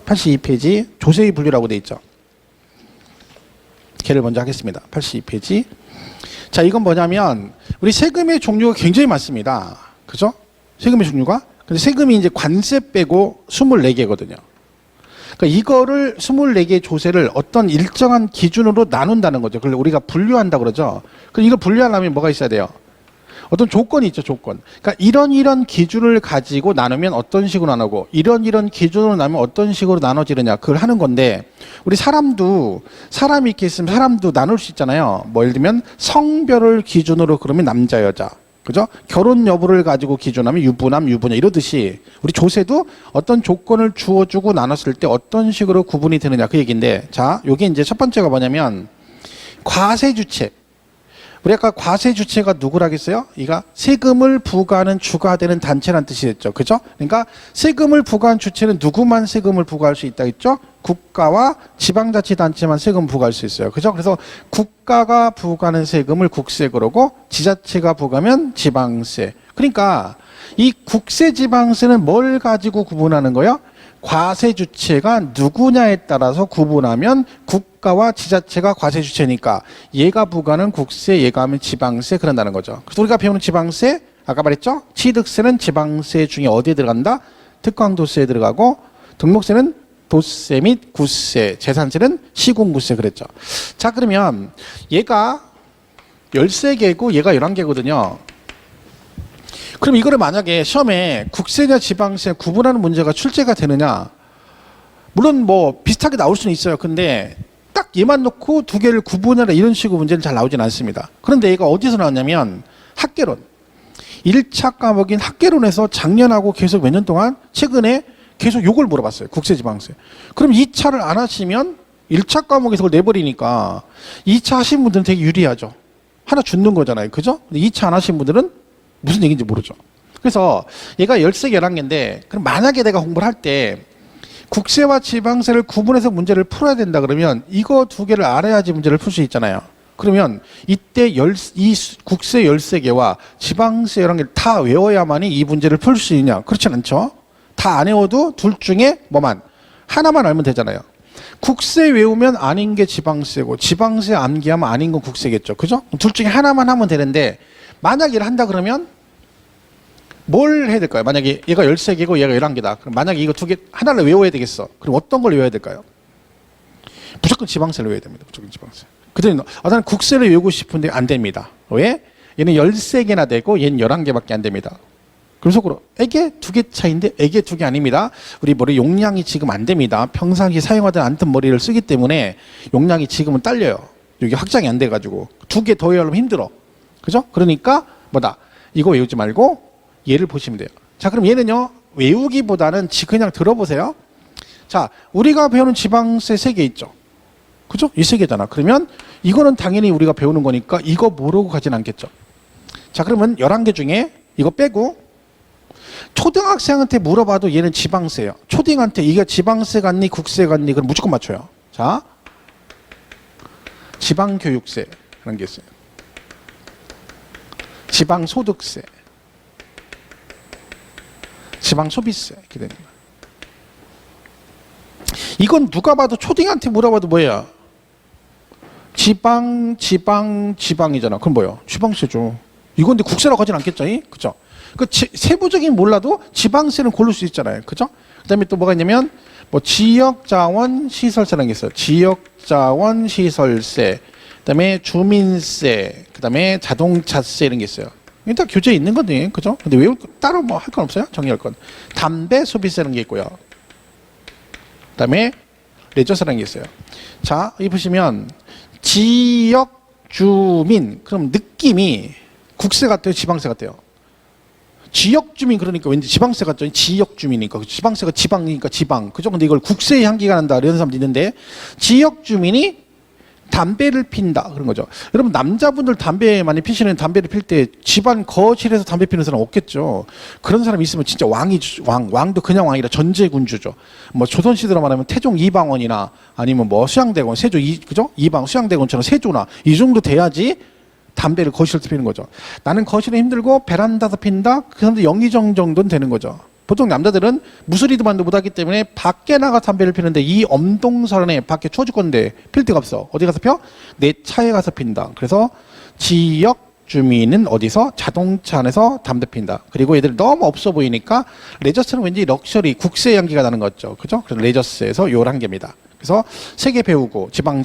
82페이지 조세의 분류라고 돼 있죠. 걔를 먼저 하겠습니다. 82페이지. 자, 이건 뭐냐면 우리 세금의 종류가 굉장히 많습니다. 그죠? 세금의 종류가. 근데 세금이 이제 관세 빼고 24개거든요. 그러니까 이거를 24개의 조세를 어떤 일정한 기준으로 나눈다는 거죠. 그걸 우리가 분류한다 그러죠. 그럼 이걸 분류하려면 뭐가 있어야 돼요? 어떤 조건이 있죠, 조건. 그러니까 이런 기준을 가지고 나누면 어떤 식으로 나누고 이런 기준으로 나누면 어떤 식으로 나눠지느냐, 그걸 하는 건데, 우리 사람이 이렇게 있으면 사람도 나눌 수 있잖아요. 뭐 예를 들면 성별을 기준으로 그러면 남자, 여자. 그죠? 결혼 여부를 가지고 기준하면 유부남, 유부녀 이러듯이 우리 조세도 어떤 조건을 주어주고 나눴을 때 어떤 식으로 구분이 되느냐, 그 얘기인데, 자, 요게 이제 첫 번째가 뭐냐면 과세주체. 우리 아까 과세주체가 누구라겠어요? 이가 세금을 부과하는 주가 되는 단체란 뜻이 됐죠. 그죠? 그러니까 세금을 부과한 주체는 누구만 세금을 부과할 수 있다 했죠? 국가와 지방자치단체만 세금 부과할 수 있어요. 그죠? 그래서 국가가 부과하는 세금을 국세 그러고 지자체가 부과하면 지방세. 그러니까 이 국세 지방세는 뭘 가지고 구분하는 거예요? 과세 주체가 누구냐에 따라서 구분하면 국가와 지자체가 과세 주체니까 얘가 부과하는 국세, 얘가 하면 지방세, 그런다는 거죠. 그래서 우리가 배우는 지방세, 아까 말했죠? 취득세는 지방세 중에 어디에 들어간다? 특광도세에 들어가고, 등록세는 도세 및 구세, 재산세는 시군구세 그랬죠. 자, 그러면 얘가 13개고 얘가 11개거든요. 그럼 이거를 만약에 시험에 국세냐 지방세 구분하는 문제가 출제가 되느냐? 물론 뭐 비슷하게 나올 수는 있어요. 근데 딱 얘만 놓고 두 개를 구분하라 이런 식으로 문제는 잘 나오진 않습니다. 그런데 얘가 어디서 나왔냐면 학계론. 1차 과목인 학계론에서 작년하고 계속 몇 년 동안 최근에 계속 요걸 물어봤어요. 국세 지방세. 그럼 2차를 안 하시면 1차 과목에서 그걸 내버리니까 2차 하신 분들은 되게 유리하죠. 하나 주는 거잖아요. 그죠? 근데 2차 안 하신 분들은 무슨 얘기인지 모르죠. 그래서 얘가 13개, 11개인데, 그럼 만약에 내가 공부를 할 때 국세와 지방세를 구분해서 문제를 풀어야 된다 그러면 이거 두 개를 알아야지 문제를 풀 수 있잖아요. 그러면 이때 이 국세 13개와 지방세 11개를 다 외워야만이 이 문제를 풀 수 있냐? 그렇진 않죠. 다 안 외워도 둘 중에 뭐만 하나만 알면 되잖아요. 국세 외우면 아닌 게 지방세고 지방세 암기하면 아닌 건 국세겠죠. 그죠? 둘 중에 하나만 하면 되는데, 만약 이를 한다 그러면 뭘 해야 될까요? 만약에 얘가 13개고 얘가 11개다. 그럼 만약에 이거 두 개 하나를 외워야 되겠어. 그럼 어떤 걸 외워야 될까요? 무조건 지방세를 외워야 됩니다. 무조건 지방세. 그들은 나는 국세를 외우고 싶은데 안 됩니다. 왜? 얘는 13개나 되고 얘는 11개밖에 안 됩니다. 그래서 에게 두 개 차이인데 에게 두 개 아닙니다. 우리 머리 용량이 지금 안 됩니다. 평상시에 사용하던 않던 머리를 쓰기 때문에 용량이 지금은 딸려요. 여기 확장이 안 돼가지고 두 개 더 외우려면 힘들어. 그죠? 그러니까 뭐다? 이거 외우지 말고 얘를 보시면 돼요. 자, 그럼 얘는요, 외우기보다는 그냥 들어보세요. 자, 우리가 배우는 지방세 3개 있죠. 그죠? 이 3개잖아. 그러면 이거는 당연히 우리가 배우는 거니까 이거 모르고 가진 않겠죠. 자, 그러면 11개 중에 이거 빼고 초등학생한테 물어봐도 얘는 지방세예요. 초딩한테 이게 지방세 같니 국세 같니 그럼 무조건 맞춰요. 자, 지방교육세라는 게 있어요. 지방소득세, 지방소비세 이렇게 됩니다. 이건 누가 봐도 초딩한테 물어봐도 뭐야? 지방이잖아. 그럼 뭐야? 지방세죠. 이건 근데 국세라고 하진 않겠죠? 그죠? 그 세부적인 몰라도 지방세는 고를 수 있잖아요. 그죠? 그 다음에 또 뭐가 있냐면 뭐 지역자원 시설세라는 게 있어요. 지역자원 시설세, 그 다음에 주민세, 그 다음에 자동차세 이런 게 있어요. 이게 다 교재에 있는 건데, 그죠? 근데 왜 따로 뭐 할 건 없어요? 정리할 건. 담배 소비세라는 게 있고요. 그 다음에 레저세라는 게 있어요. 자, 여기 보시면 지역 주민, 그럼 느낌이 국세 같아요? 지방세 같아요? 지역 주민 그러니까 왠지 지방세 같죠? 지역 주민이니까. 지방세가 지방이니까 지방. 그죠? 근데 이걸 국세의 향기가 난다. 이런 사람도 있는데, 지역 주민이 담배를 핀다. 그런 거죠. 여러분, 남자분들 담배 많이 피시는 담배를 필 때 집안 거실에서 담배 피는 사람 없겠죠. 그런 사람 있으면 진짜 왕도 그냥 왕이라 전제군주죠. 뭐 조선시대로 말하면 태종 이방원이나 아니면 뭐 수양대군, 세조 그죠? 이방 수양대군처럼 세조나 이 정도 돼야지 담배를 거실에서 피는 거죠. 나는 거실에 힘들고 베란다에서 핀다? 그 사람도 영의정 정도는 되는 거죠. 보통 남자들은 무술이도만도 못하기 때문에 밖에 나가 담배를 피는데 이 엄동설안에 밖에 추워 죽건데 필 데가 없어. 어디 가서 펴? 내 차에 가서 핀다. 그래서 지역 주민은 어디서? 자동차 안에서 담배 핀다. 그리고 얘들 너무 없어 보이니까 레저스는 왠지 럭셔리, 국세 향기가 나는 거죠. 그죠? 그래서 레저스에서 11개입니다. 그래서 3개 배우고 지방,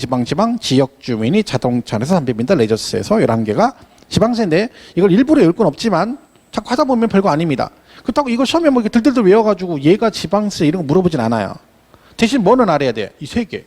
지역 주민이 자동차 안에서 담배 핀다. 레저스에서 11개가 지방세인데 이걸 일부러 외울 건 없지만 자꾸 하다 보면 별거 아닙니다. 그렇다고 이거 시험에 뭐 이렇게 들들들 외워가지고 얘가 지방세 이런 거 물어보진 않아요. 대신 뭐는 알아야 돼? 이 3개.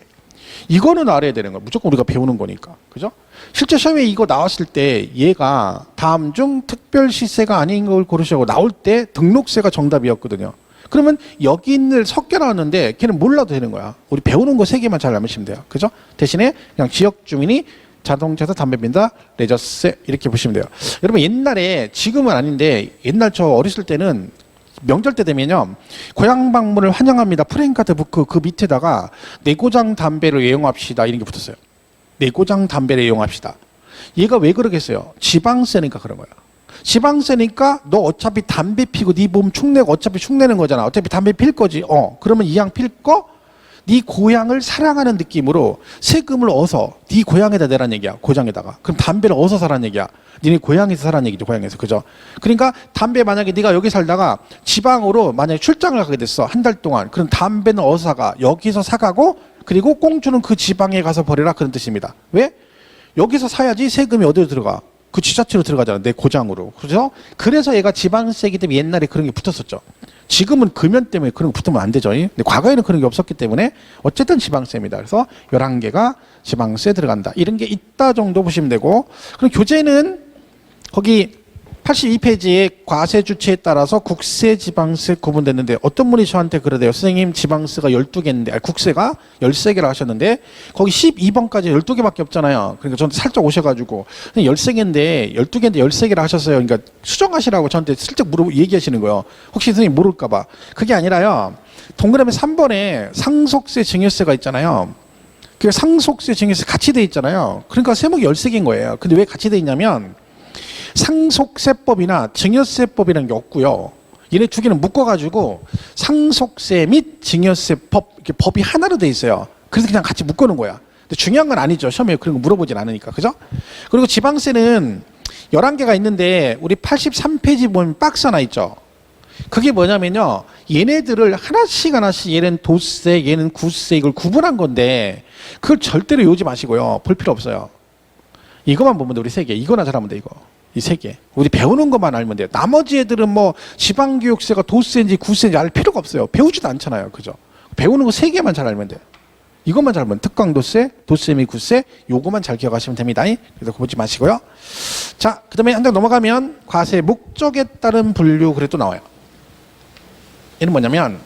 이거는 알아야 되는 거야. 무조건 우리가 배우는 거니까. 그죠? 실제 시험에 이거 나왔을 때 얘가 다음 중 특별시세가 아닌 걸 고르시고 나올 때 등록세가 정답이었거든요. 그러면 여기 있는 섞여 나왔는데 걔는 몰라도 되는 거야. 우리 배우는 거 3개만 잘 알면 돼요. 그죠? 대신에 그냥 지역 주민이 자동차에서 담배 핀다, 레저세 이렇게 보시면 돼요. 여러분 옛날에 지금은 아닌데 옛날 저 어렸을 때는 명절 때 되면요 고향 방문을 환영합니다 프랭카드 부크 그 밑에다가 내고장 담배를 애용합시다 이런 게 붙었어요. 내고장 담배를 애용합시다. 얘가 왜 그러겠어요? 지방세니까 그런 거야. 지방세니까 너 어차피 담배 피고 네 몸 축내고 어차피 축내는 거잖아. 어차피 담배 필 거지. 그러면 이 양 필 거? 네 고향을 사랑하는 느낌으로 세금을 얻어서 네 고향에다 내란 얘기야. 고장에다가. 그럼 담배를 얻어서 사라는 얘기야. 니네 고향에서 사라는 얘기죠. 고향에서. 그죠? 그러니까 담배 만약에 네가 여기 살다가 지방으로 만약에 출장을 가게 됐어. 한 달 동안. 그럼 담배는 어디서 사가? 여기서 사가고 그리고 꽁주는 그 지방에 가서 버려라. 그런 뜻입니다. 왜? 여기서 사야지 세금이 어디로 들어가? 그 지자체로 들어가잖아. 내 고장으로. 그죠? 그래서 얘가 지방세기 때문에 옛날에 그런 게 붙었었죠. 지금은 금연 때문에 그런 거 붙으면 안 되죠. 근데 과거에는 그런 게 없었기 때문에 어쨌든 지방세입니다. 그래서 11개가 지방세 들어간다. 이런 게 있다 정도 보시면 되고, 그럼 교재는 거기 82페이지에 과세 주체에 따라서 국세, 지방세 구분됐는데 어떤 분이 저한테 그러대요. 선생님 지방세가 12개인데 국세가 13개라 하셨는데 거기 12번까지 12개밖에 없잖아요. 그러니까 저한테 살짝 오셔가지고 13개인데 12개인데 13개라 하셨어요. 그러니까 수정하시라고 저한테 슬쩍 얘기하시는 거예요. 혹시 선생님 모를까 봐. 그게 아니라요. 동그라미 3번에 상속세, 증여세가 있잖아요. 그 상속세, 증여세 같이 돼 있잖아요. 그러니까 세목이 13개인 거예요. 근데 왜 같이 돼 있냐면 상속세법이나 증여세법이라는 게 없고요. 얘네 두 개는 묶어가지고 상속세 및 증여세법 이렇게 법이 하나로 돼 있어요. 그래서 그냥 같이 묶어놓은 거야. 근데 중요한 건 아니죠. 시험에 그런 거 물어보진 않으니까. 그죠? 그리고 지방세는 11개가 있는데 우리 83페이지 보면 박스 하나 있죠. 그게 뭐냐면요. 얘네들을 하나씩 얘는 도세, 얘는 구세 이걸 구분한 건데 그걸 절대로 외우지 마시고요. 볼 필요 없어요. 이것만 보면 돼. 우리 3개. 이거나 잘하면 돼. 이거. 이 3개. 우리 배우는 것만 알면 돼요. 나머지 애들은 뭐 지방교육세가 도세인지 구세인지 알 필요가 없어요. 배우지도 않잖아요. 그죠? 배우는 거 3개만 잘 알면 돼요. 이것만 잘 알면 특강도세, 도세 및 구세 요거만 잘 기억하시면 됩니다. 그래서 보지 마시고요. 자, 그 다음에 한 장 넘어가면 과세 목적에 따른 분류 그래 또 나와요. 얘는 뭐냐면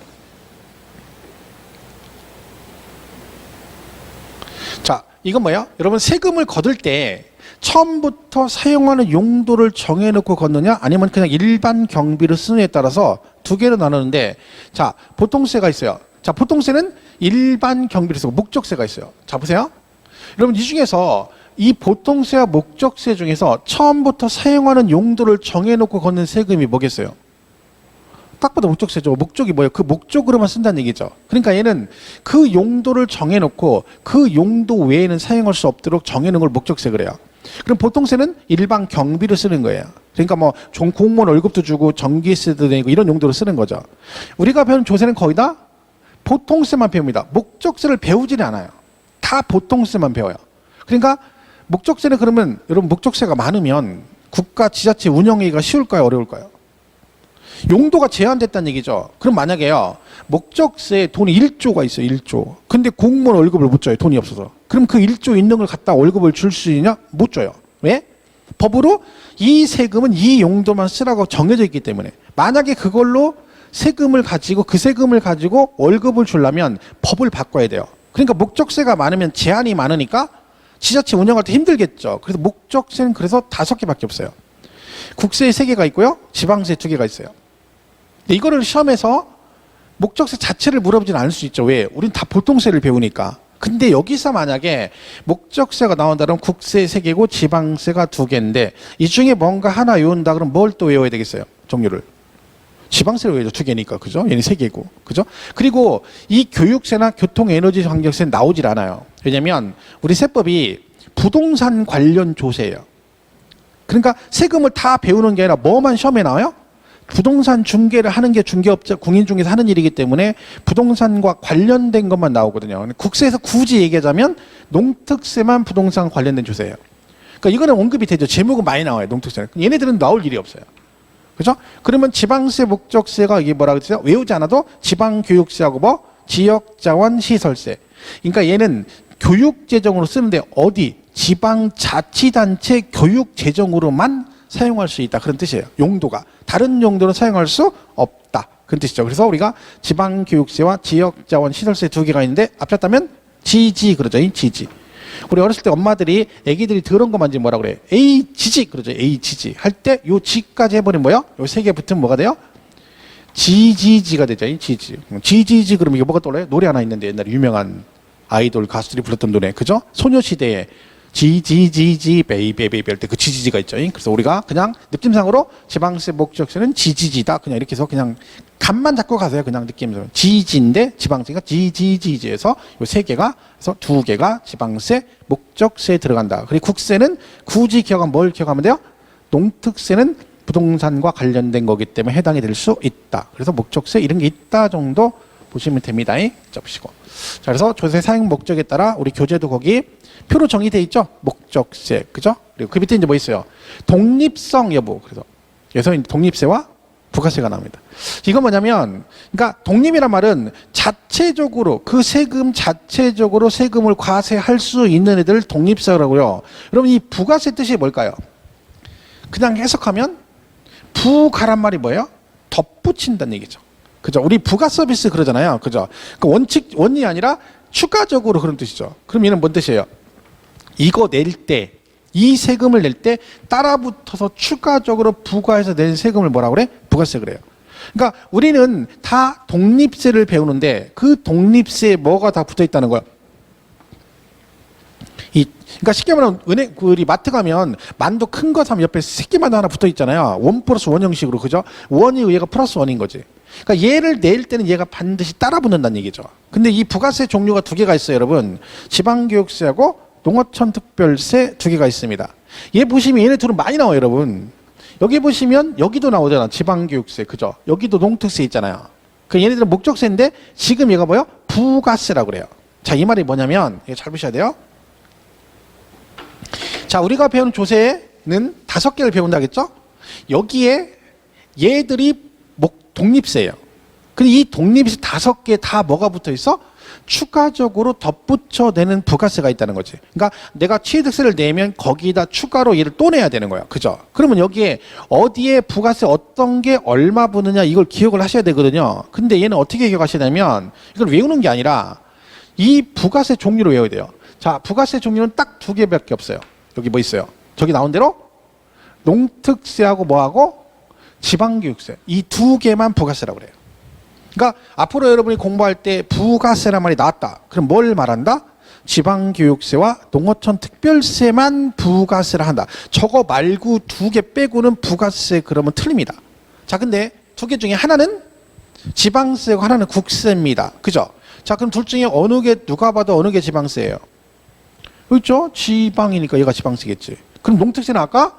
자, 이건 뭐예요? 여러분 세금을 거둘 때 처음부터 사용하는 용도를 정해놓고 걷느냐 아니면 그냥 일반 경비를 쓰느냐에 따라서 두 개로 나누는데 자 보통세가 있어요. 자 보통세는 일반 경비를 쓰고 목적세가 있어요. 자 보세요. 여러분 이 중에서 이 보통세와 목적세 중에서 처음부터 사용하는 용도를 정해놓고 걷는 세금이 뭐겠어요? 딱 봐도 목적세죠. 목적이 뭐예요? 그 목적으로만 쓴다는 얘기죠. 그러니까 얘는 그 용도를 정해놓고 그 용도 외에는 사용할 수 없도록 정해놓은 걸 목적세 그래요. 그럼 보통세는 일반 경비를 쓰는 거예요. 그러니까 뭐 공무원 월급도 주고 전기세도 내고 이런 용도로 쓰는 거죠. 우리가 배우는 조세는 거의 다 보통세만 배웁니다. 목적세를 배우지는 않아요. 다 보통세만 배워요. 그러니까 목적세는 그러면 여러분 목적세가 많으면 국가 지자체 운영하기가 쉬울까요? 어려울까요? 용도가 제한됐다는 얘기죠. 그럼 만약에요. 목적세에 돈이 1조가 있어요. 1조. 근데 공무원 월급을 못 줘요. 돈이 없어서. 그럼 그 1조 있는 걸 갖다 월급을 줄 수 있냐? 못 줘요. 왜? 법으로 이 세금은 이 용도만 쓰라고 정해져 있기 때문에 만약에 그걸로 세금을 가지고 그 세금을 가지고 월급을 주려면 법을 바꿔야 돼요. 그러니까 목적세가 많으면 제한이 많으니까 지자체 운영할 때 힘들겠죠. 그래서 목적세는 그래서 5개밖에 없어요. 국세 3개가 있고요. 지방세 2개가 있어요. 이거를 시험에서 목적세 자체를 물어보지는 않을 수 있죠. 왜? 우린 다 보통세를 배우니까. 근데 여기서 만약에 목적세가 나온다면 국세 3개고 지방세가 2개인데 이 중에 뭔가 하나 외운다 그러면 뭘 또 외워야 되겠어요? 종류를. 지방세로 왜죠? 두 개니까. 그죠? 얘는 세 개고. 그죠? 그리고 이 교육세나 교통 에너지 환경세는 나오질 않아요. 왜냐면 우리 세법이 부동산 관련 조세예요. 그러니까 세금을 다 배우는 게 아니라 뭐만 시험에 나와요? 부동산 중개를 하는 게 중개업자, 공인중개사 하는 일이기 때문에 부동산과 관련된 것만 나오거든요. 국세에서 굳이 얘기하자면 농특세만 부동산 관련된 조세예요. 그러니까 이거는 언급이 되죠. 제목은 많이 나와요. 농특세는. 얘네들은 나올 일이 없어요. 그죠? 그러면 지방세 목적세가 이게 뭐라 그랬어요? 외우지 않아도 지방교육세하고 뭐? 지역자원시설세. 그러니까 얘는 교육재정으로 쓰는데 어디? 지방자치단체 교육재정으로만 사용할 수 있다. 그런 뜻이에요. 용도가. 다른 용도로 사용할 수 없다. 그런 뜻이죠. 그래서 우리가 지방교육세와 지역자원시설세 두 개가 있는데 합쳤다면 지지 그러죠. 지지. 우리 어렸을 때 엄마들이 애기들이 더러운 거 만지면 뭐라 그래? 에이 지지 그러죠. 에이 지지. 할 때 요 지까지 해버리면 뭐요? 요 세 개 붙으면 뭐가 돼요? 지지지가 되죠. 지지. 지지지 그러면 이거 뭐가 떠올라요? 노래 하나 있는데 옛날에 유명한 아이돌 가수들이 불렀던 노래. 그죠? 소녀시대에 지지지지 베이베이베이 할 때 그 지지지가 있죠. 그래서 우리가 그냥 느낌상으로 지방세 목적세는 지지지다. 그냥 이렇게 해서 그냥 감만 잡고 가세요. 그냥 느낌으로. 지지인데 지방세가 지지지지에서 요 세 개가 그래서 두 개가 지방세 목적세에 들어간다. 그리고 국세는 굳이 기억하면 뭘 기억하면 돼요? 농특세는 부동산과 관련된 거기 때문에 해당이 될 수 있다. 그래서 목적세 이런 게 있다 정도 보시면 됩니다. 접으시고. 자, 그래서 조세 사용 목적에 따라 우리 교재도 거기 표로 정의돼 있죠. 목적세, 그죠? 그리고 그 밑에 이제 뭐 있어요? 독립성 여부. 그래서 여기서 독립세와 부가세가 나옵니다. 이건 뭐냐면, 그러니까 독립이란 말은 자체적으로 그 세금 자체적으로 세금을 과세할 수 있는 애들 독립세라고요. 여러분 이 부가세 뜻이 뭘까요? 그냥 해석하면 부가란 말이 뭐예요? 덧붙인다는 얘기죠. 그죠? 우리 부가 서비스 그러잖아요. 그죠? 그 원이 아니라 추가적으로 그런 뜻이죠. 그럼 얘는 뭔 뜻이에요? 이거 낼 때, 이 세금을 낼 때 따라붙어서 추가적으로 부과해서 낸 세금을 뭐라 그래? 부가세 그래요. 그러니까 우리는 다 독립세를 배우는데 그 독립세에 뭐가 다 붙어 있다는 거야? 그러니까 쉽게 말하면 은행, 우리 마트 가면 만두 큰 거 사면 옆에 새끼만두 하나 붙어 있잖아요. 원 플러스 원 형식으로. 그죠? 원이 얘가 플러스 원인 거지. 그러니까 얘를 낼 때는 얘가 반드시 따라 붙는다는 얘기죠. 근데 이 부가세 종류가 두 개가 있어요, 여러분. 지방교육세하고 농어촌 특별세 두 개가 있습니다. 얘 보시면 얘네 둘은 많이 나와요, 여러분. 여기 보시면 여기도 나오잖아. 지방교육세. 그죠? 여기도 농특세 있잖아요. 그 얘네들은 목적세인데 지금 얘가 뭐요? 부가세라고 그래요. 자, 이 말이 뭐냐면 이거 잘 보셔야 돼요. 자, 우리가 배우는 조세는 5개를 배운다겠죠? 여기에 얘들이 독립세예요. 근데 이 독립세 5개 다 뭐가 붙어 있어? 추가적으로 덧붙여 내는 부가세가 있다는 거지. 그러니까 내가 취득세를 내면 거기다 추가로 얘를 또 내야 되는 거야. 그죠? 그러면 여기에 어디에 부가세 어떤 게 얼마 붙느냐 이걸 기억을 하셔야 되거든요. 근데 얘는 어떻게 기억하셔야 되냐면 이걸 외우는 게 아니라 이 부가세 종류로 외워야 돼요. 자, 부가세 종류는 딱 2개밖에 없어요. 여기 뭐 있어요? 저기 나온 대로 농특세하고 뭐하고 지방교육세. 이 2개만 부가세라고 그래요. 그러니까 앞으로 여러분이 공부할 때 부가세란 말이 나왔다. 그럼 뭘 말한다? 지방교육세와 농어촌 특별세만 부가세를 한다. 저거 말고 2개 빼고는 부가세 그러면 틀립니다. 자, 근데 2개 중에 하나는 지방세고 하나는 국세입니다. 그죠? 자, 그럼 둘 중에 어느 게 누가 봐도 어느 게 지방세예요? 그렇죠? 지방이니까 얘가 지방세겠지. 그럼 농특세는 아까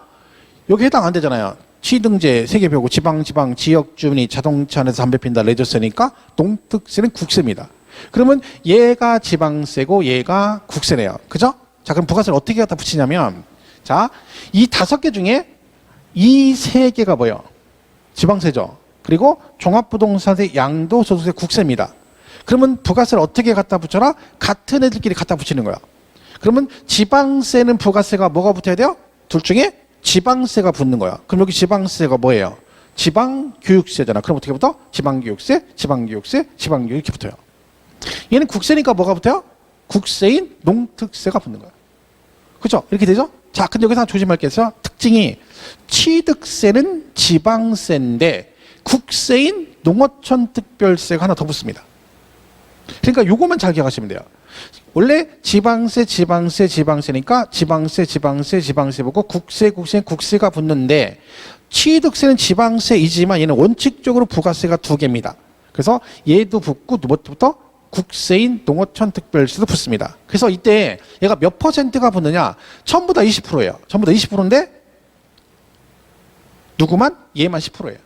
여기 해당 안 되잖아요. 취등제 3개 배우고 지방, 지역 주민이 자동차 안에서 담배 핀다 레저세니까 농특세는 국세입니다. 그러면 얘가 지방세고 얘가 국세네요. 그죠? 자, 그럼 부가세를 어떻게 갖다 붙이냐면 자, 이 5개 중에 이 3개가 뭐예요? 지방세죠. 그리고 종합부동산세, 양도소득세, 국세입니다. 그러면 부가세를 어떻게 갖다 붙여라? 같은 애들끼리 갖다 붙이는 거야. 그러면 지방세는 부가세가 뭐가 붙어야 돼요? 둘 중에 지방세가 붙는 거야. 그럼 여기 지방세가 뭐예요? 지방교육세잖아. 그럼 어떻게 붙어? 지방교육세, 지방교육세, 지방교육 이렇게 붙어요. 얘는 국세니까 뭐가 붙어요? 국세인 농특세가 붙는 거야. 그죠? 이렇게 되죠? 자, 근데 여기서 조심할 게 있어요. 특징이 취득세는 지방세인데 국세인 농어촌 특별세가 하나 더 붙습니다. 그러니까 요거만 잘 기억하시면 돼요. 원래 지방세니까 지방세 붙고 국세가 붙는데 취득세는 지방세이지만 얘는 원칙적으로 부가세가 두 개입니다. 그래서 얘도 붙고 뭐부터 국세인 농어촌특별세도 붙습니다. 그래서 이때 얘가 몇 퍼센트가 붙느냐? 전부 다 20%예요. 전부 다 20%인데 누구만? 얘만 10%예요.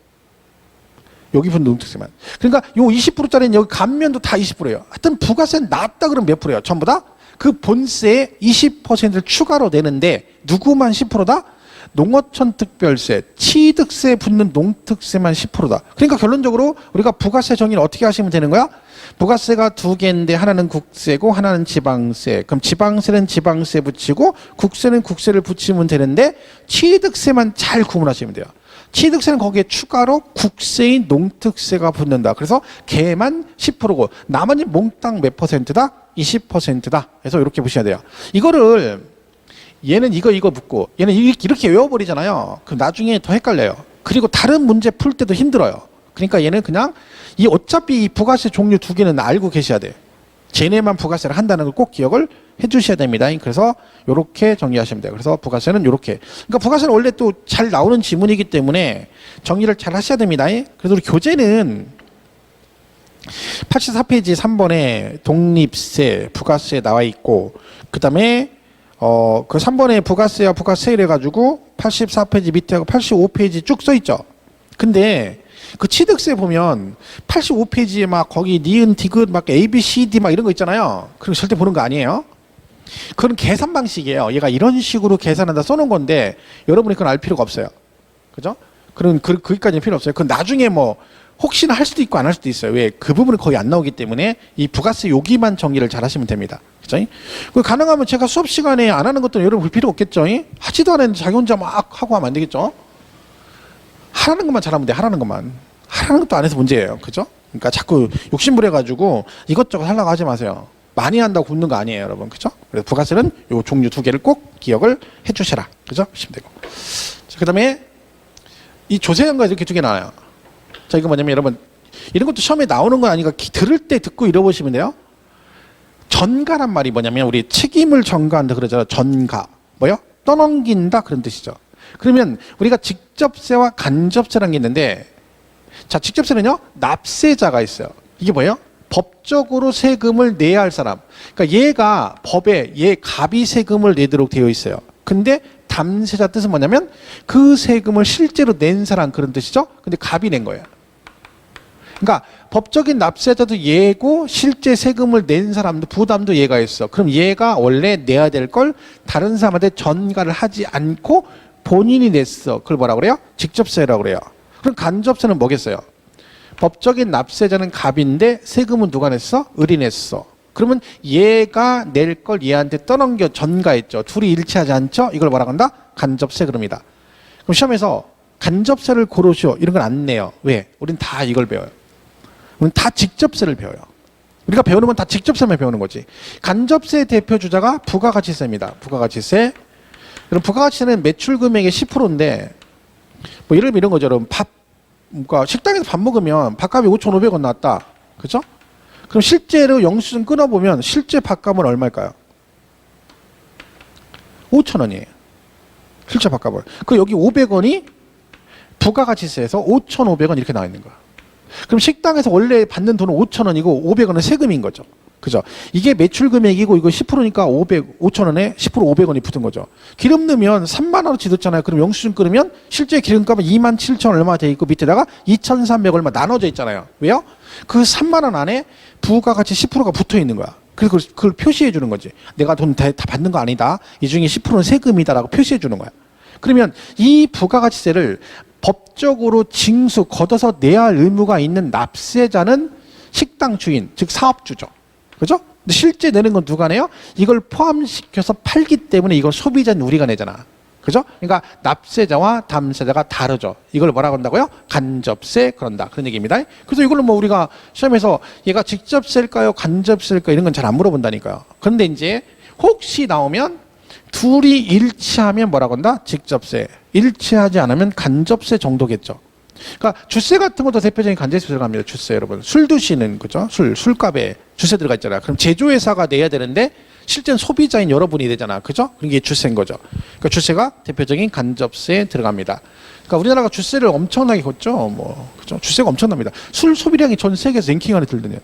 여기 붙는 농특세만. 그러니까 요 20%짜리는 여기 감면도 다 20%예요. 하여튼 부가세는 낮다 그러면 몇 프로예요? 전부 다 그 본세의 20%를 추가로 내는데 누구만 10%다? 농어촌특별세, 취득세 붙는 농특세만 10%다. 그러니까 결론적으로 우리가 부가세 정의를 어떻게 하시면 되는 거야? 부가세가 두 개인데 하나는 국세고 하나는 지방세. 그럼 지방세는 지방세 붙이고 국세는 국세를 붙이면 되는데 취득세만 잘 구분하시면 돼요. 취득세는 거기에 추가로 국세인 농특세가 붙는다. 그래서 걔만 10%고 나머지 몽땅 몇 퍼센트다? 20%다. 그래서 이렇게 보셔야 돼요. 이거를 얘는 이거 붙고 얘는 이렇게 외워버리잖아요. 그럼 나중에 더 헷갈려요. 그리고 다른 문제 풀 때도 힘들어요. 그러니까 얘는 그냥 어차피 이 부가세 종류 두 개는 알고 계셔야 돼요. 쟤네만 부가세를 한다는 걸 꼭 기억을 해주셔야 됩니다. 그래서 이렇게 정리하시면 돼요. 그래서 부가세는 이렇게. 그러니까 부가세는 원래 또 잘 나오는 지문이기 때문에 정리를 잘 하셔야 됩니다. 그래서 우리 교재는 84페이지 3번에 독립세, 부가세 나와 있고 그 다음에 그 3번에 부가세와 부가세를 해가지고 84페이지 밑에하고 85페이지 쭉 써있죠. 근데 그 취득세 보면 85페이지에 막 거기 니은, 디귿, 막 A, B, C, D 막 이런 거 있잖아요. 그런 거 절대 보는 거 아니에요. 그건 계산 방식이에요. 얘가 이런 식으로 계산한다 써놓은 건데 여러분이 그건 알 필요가 없어요. 그죠? 거기까지는 필요 없어요. 그건 나중에 뭐 혹시나 할 수도 있고 안 할 수도 있어요. 왜? 그 부분은 거의 안 나오기 때문에 이 부가세 여기만 정리를 잘 하시면 됩니다. 그죠? 가능하면 제가 수업 시간에 안 하는 것도 여러분 볼 필요 없겠죠? 하지도 않았는데 자기 혼자 막 하고 하면 안 되겠죠? 하라는 것만 잘하면 돼. 하라는 것만. 하라는 것도 안 해서 문제예요. 그죠? 그러니까 자꾸 욕심부려가지고 이것저것 하려고 하지 마세요. 많이 한다고 붙는 거 아니에요, 여러분. 그죠? 그래서 부가세는 요 종류 두 개를 꼭 기억을 해 주셔라. 그죠? 보시면 되고. 자, 그 다음에 이 조세현과 이렇게 두 개 나와요. 자, 이거 뭐냐면 여러분, 이런 것도 시험에 나오는 건 아니니까 들을 때 듣고 잃어보시면 돼요. 전가란 말이 뭐냐면 우리 책임을 전가한다 그러잖아요. 전가. 뭐요? 떠넘긴다 그런 뜻이죠. 그러면 우리가 직접세와 간접세라는 게 있는데 자, 직접세는요. 납세자가 있어요. 이게 뭐예요? 법적으로 세금을 내야 할 사람. 그러니까 얘가 법에 얘 갑이 세금을 내도록 되어 있어요. 근데 담세자 뜻은 뭐냐면 그 세금을 실제로 낸 사람 그런 뜻이죠. 근데 갑이 낸 거예요. 그러니까 법적인 납세자도 얘고 실제 세금을 낸 사람도 부담도 얘가 있어. 그럼 얘가 원래 내야 될 걸 다른 사람한테 전가를 하지 않고 본인이 냈어. 그걸 뭐라고 그래요? 직접세라고 그래요. 그럼 간접세는 뭐겠어요? 법적인 납세자는 갑인데 세금은 누가 냈어? 을이 냈어. 그러면 얘가 낼 걸 얘한테 떠넘겨 전가했죠. 둘이 일치하지 않죠? 이걸 뭐라고 한다? 간접세 그럽니다. 그럼 시험에서 간접세를 고르시오 이런 건 안 내요. 왜? 우린 다 이걸 배워요. 우린 다 직접세를 배워요. 우리가 배우는 건 다 직접세만 배우는 거지. 간접세 대표 주자가 부가가치세입니다. 부가가치세. 그럼 부가가치세는 매출 금액의 10%인데 뭐 예를 들면 이런 거죠. 여러분 그러니까 식당에서 밥 먹으면 밥값이 5,500원 나왔다. 그죠? 그럼 실제로 영수증 끊어보면 실제 밥값은 얼마일까요? 5,000원이에요. 실제 밥값은. 그 여기 500원이 부가가치세에서 5,500원 이렇게 나와 있는 거야. 그럼 식당에서 원래 받는 돈은 5,000원이고 500원은 세금인 거죠. 그죠? 이게 매출 금액이고 이거 10%니까 5,000원에 10% 500원이 붙은 거죠. 기름 넣으면 3만 원어치 넣잖아요. 그럼 영수증 끊으면 실제 기름값은 27,000원 얼마 돼 있고 밑에다가 2,300 얼마 나눠져 있잖아요. 왜요? 그 3만 원 안에 부가가치 10%가 붙어 있는 거야. 그래서 그걸 표시해 주는 거지. 내가 돈 다 받는 거 아니다. 이 중에 10%는 세금이다라고 표시해 주는 거야. 그러면 이 부가가치세를 법적으로 징수 걷어서 내야 할 의무가 있는 납세자는 식당 주인, 즉 사업주죠. 그죠? 근데 실제 내는 건 누가 내요? 이걸 포함시켜서 팔기 때문에 이걸 소비자인 우리가 내잖아. 그죠? 그러니까 납세자와 담세자가 다르죠. 이걸 뭐라고 한다고요? 간접세 그런다. 그런 얘기입니다. 그래서 이걸로 뭐 우리가 시험에서 얘가 직접세일까요? 간접세일까요? 이런 건 잘 안 물어본다니까요. 그런데 이제 혹시 나오면 둘이 일치하면 뭐라고 한다? 직접세. 일치하지 않으면 간접세 정도겠죠. 그러니까 주세 같은 것도 대표적인 간접세 들어갑니다. 주세 여러분. 술 드시는 거죠. 술값에 주세 들어가 있잖아요. 그럼 제조회사가 내야 되는데 실제는 소비자인 여러분이 되잖아. 그죠? 그게 주세인 거죠. 그러니까 주세가 대표적인 간접세에 들어갑니다. 그러니까 우리나라가 주세를 엄청나게 걷죠. 뭐 그죠? 주세가 엄청납니다. 술 소비량이 전 세계에서 랭킹 안에 들더니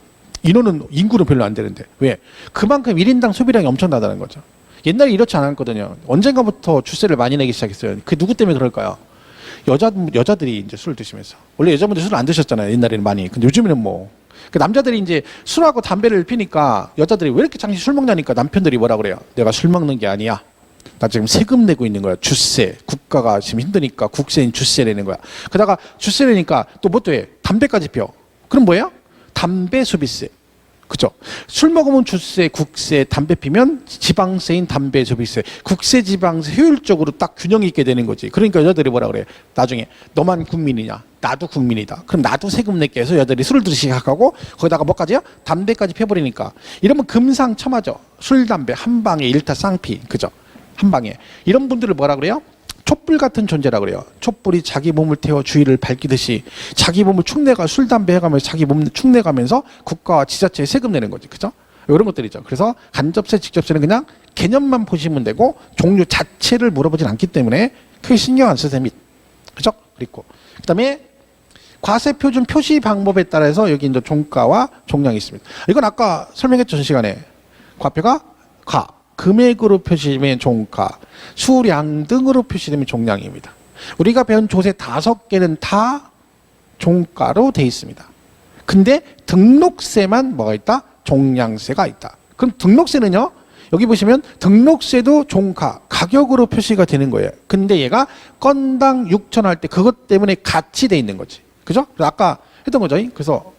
인구는 별로 안 되는데 왜? 그만큼 1인당 소비량이 엄청나다는 거죠. 옛날에 이렇지 않았거든요. 언젠가부터 주세를 많이 내기 시작했어요. 그 누구 때문에 그럴까요? 여자들이 이제 술을 드시면서 원래 여자분들 술을 안 드셨잖아요. 옛날에는 많이. 근데 요즘에는 뭐 그 남자들이 이제 술하고 담배를 피니까 여자들이 왜 이렇게 장시 술 먹냐니까 남편들이 뭐라 그래요? 내가 술 먹는 게 아니야. 나 지금 세금 내고 있는 거야. 주세. 국가가 지금 힘드니까 국세인 주세 내는 거야. 그러다가 주세 내니까 또 뭐 또 해? 담배까지 피워. 그럼 뭐예요? 담배 소비세. 그죠? 술 먹으면 주세, 국세, 담배 피면 지방세인 담배 소비세. 국세, 지방세 효율적으로 딱 균형 있게 되는 거지. 그러니까 여자들이 뭐라 그래? 나중에 너만 국민이냐? 나도 국민이다. 그럼 나도 세금 낼게 해서 여자들이 술을 들기 시작하고 거기다가 뭐까지요? 담배까지 펴버리니까. 이러면 금상첨화죠. 술, 담배 한 방에 일타 쌍피. 그죠? 한 방에. 이런 분들을 뭐라 그래요? 촛불 같은 존재라 그래요. 촛불이 자기 몸을 태워 주위를 밝히듯이 자기 몸을 축내가 술, 담배 해가면서 자기 몸을 축내가면서 국가와 지자체에 세금 내는 거지. 그죠? 이런 것들이죠. 그래서 간접세, 직접세는 그냥 개념만 보시면 되고 종류 자체를 물어보진 않기 때문에 크게 신경 안 쓰세요. 그죠? 그리고 그 다음에 과세표준 표시 방법에 따라서 여기 이제 종가와 종량이 있습니다. 이건 아까 설명했죠. 전 시간에. 과표가 금액으로 표시되면 종가, 수량 등으로 표시되면 종량입니다. 우리가 배운 조세 5개는 다 종가로 돼 있습니다. 근데 등록세만 뭐가 있다? 종량세가 있다. 그럼 등록세는요? 여기 보시면 등록세도 종가, 가격으로 표시가 되는 거예요. 근데 얘가 건당 6천 할 때 그것 때문에 같이 돼 있는 거지. 그죠? 아까 했던 거죠. 그래서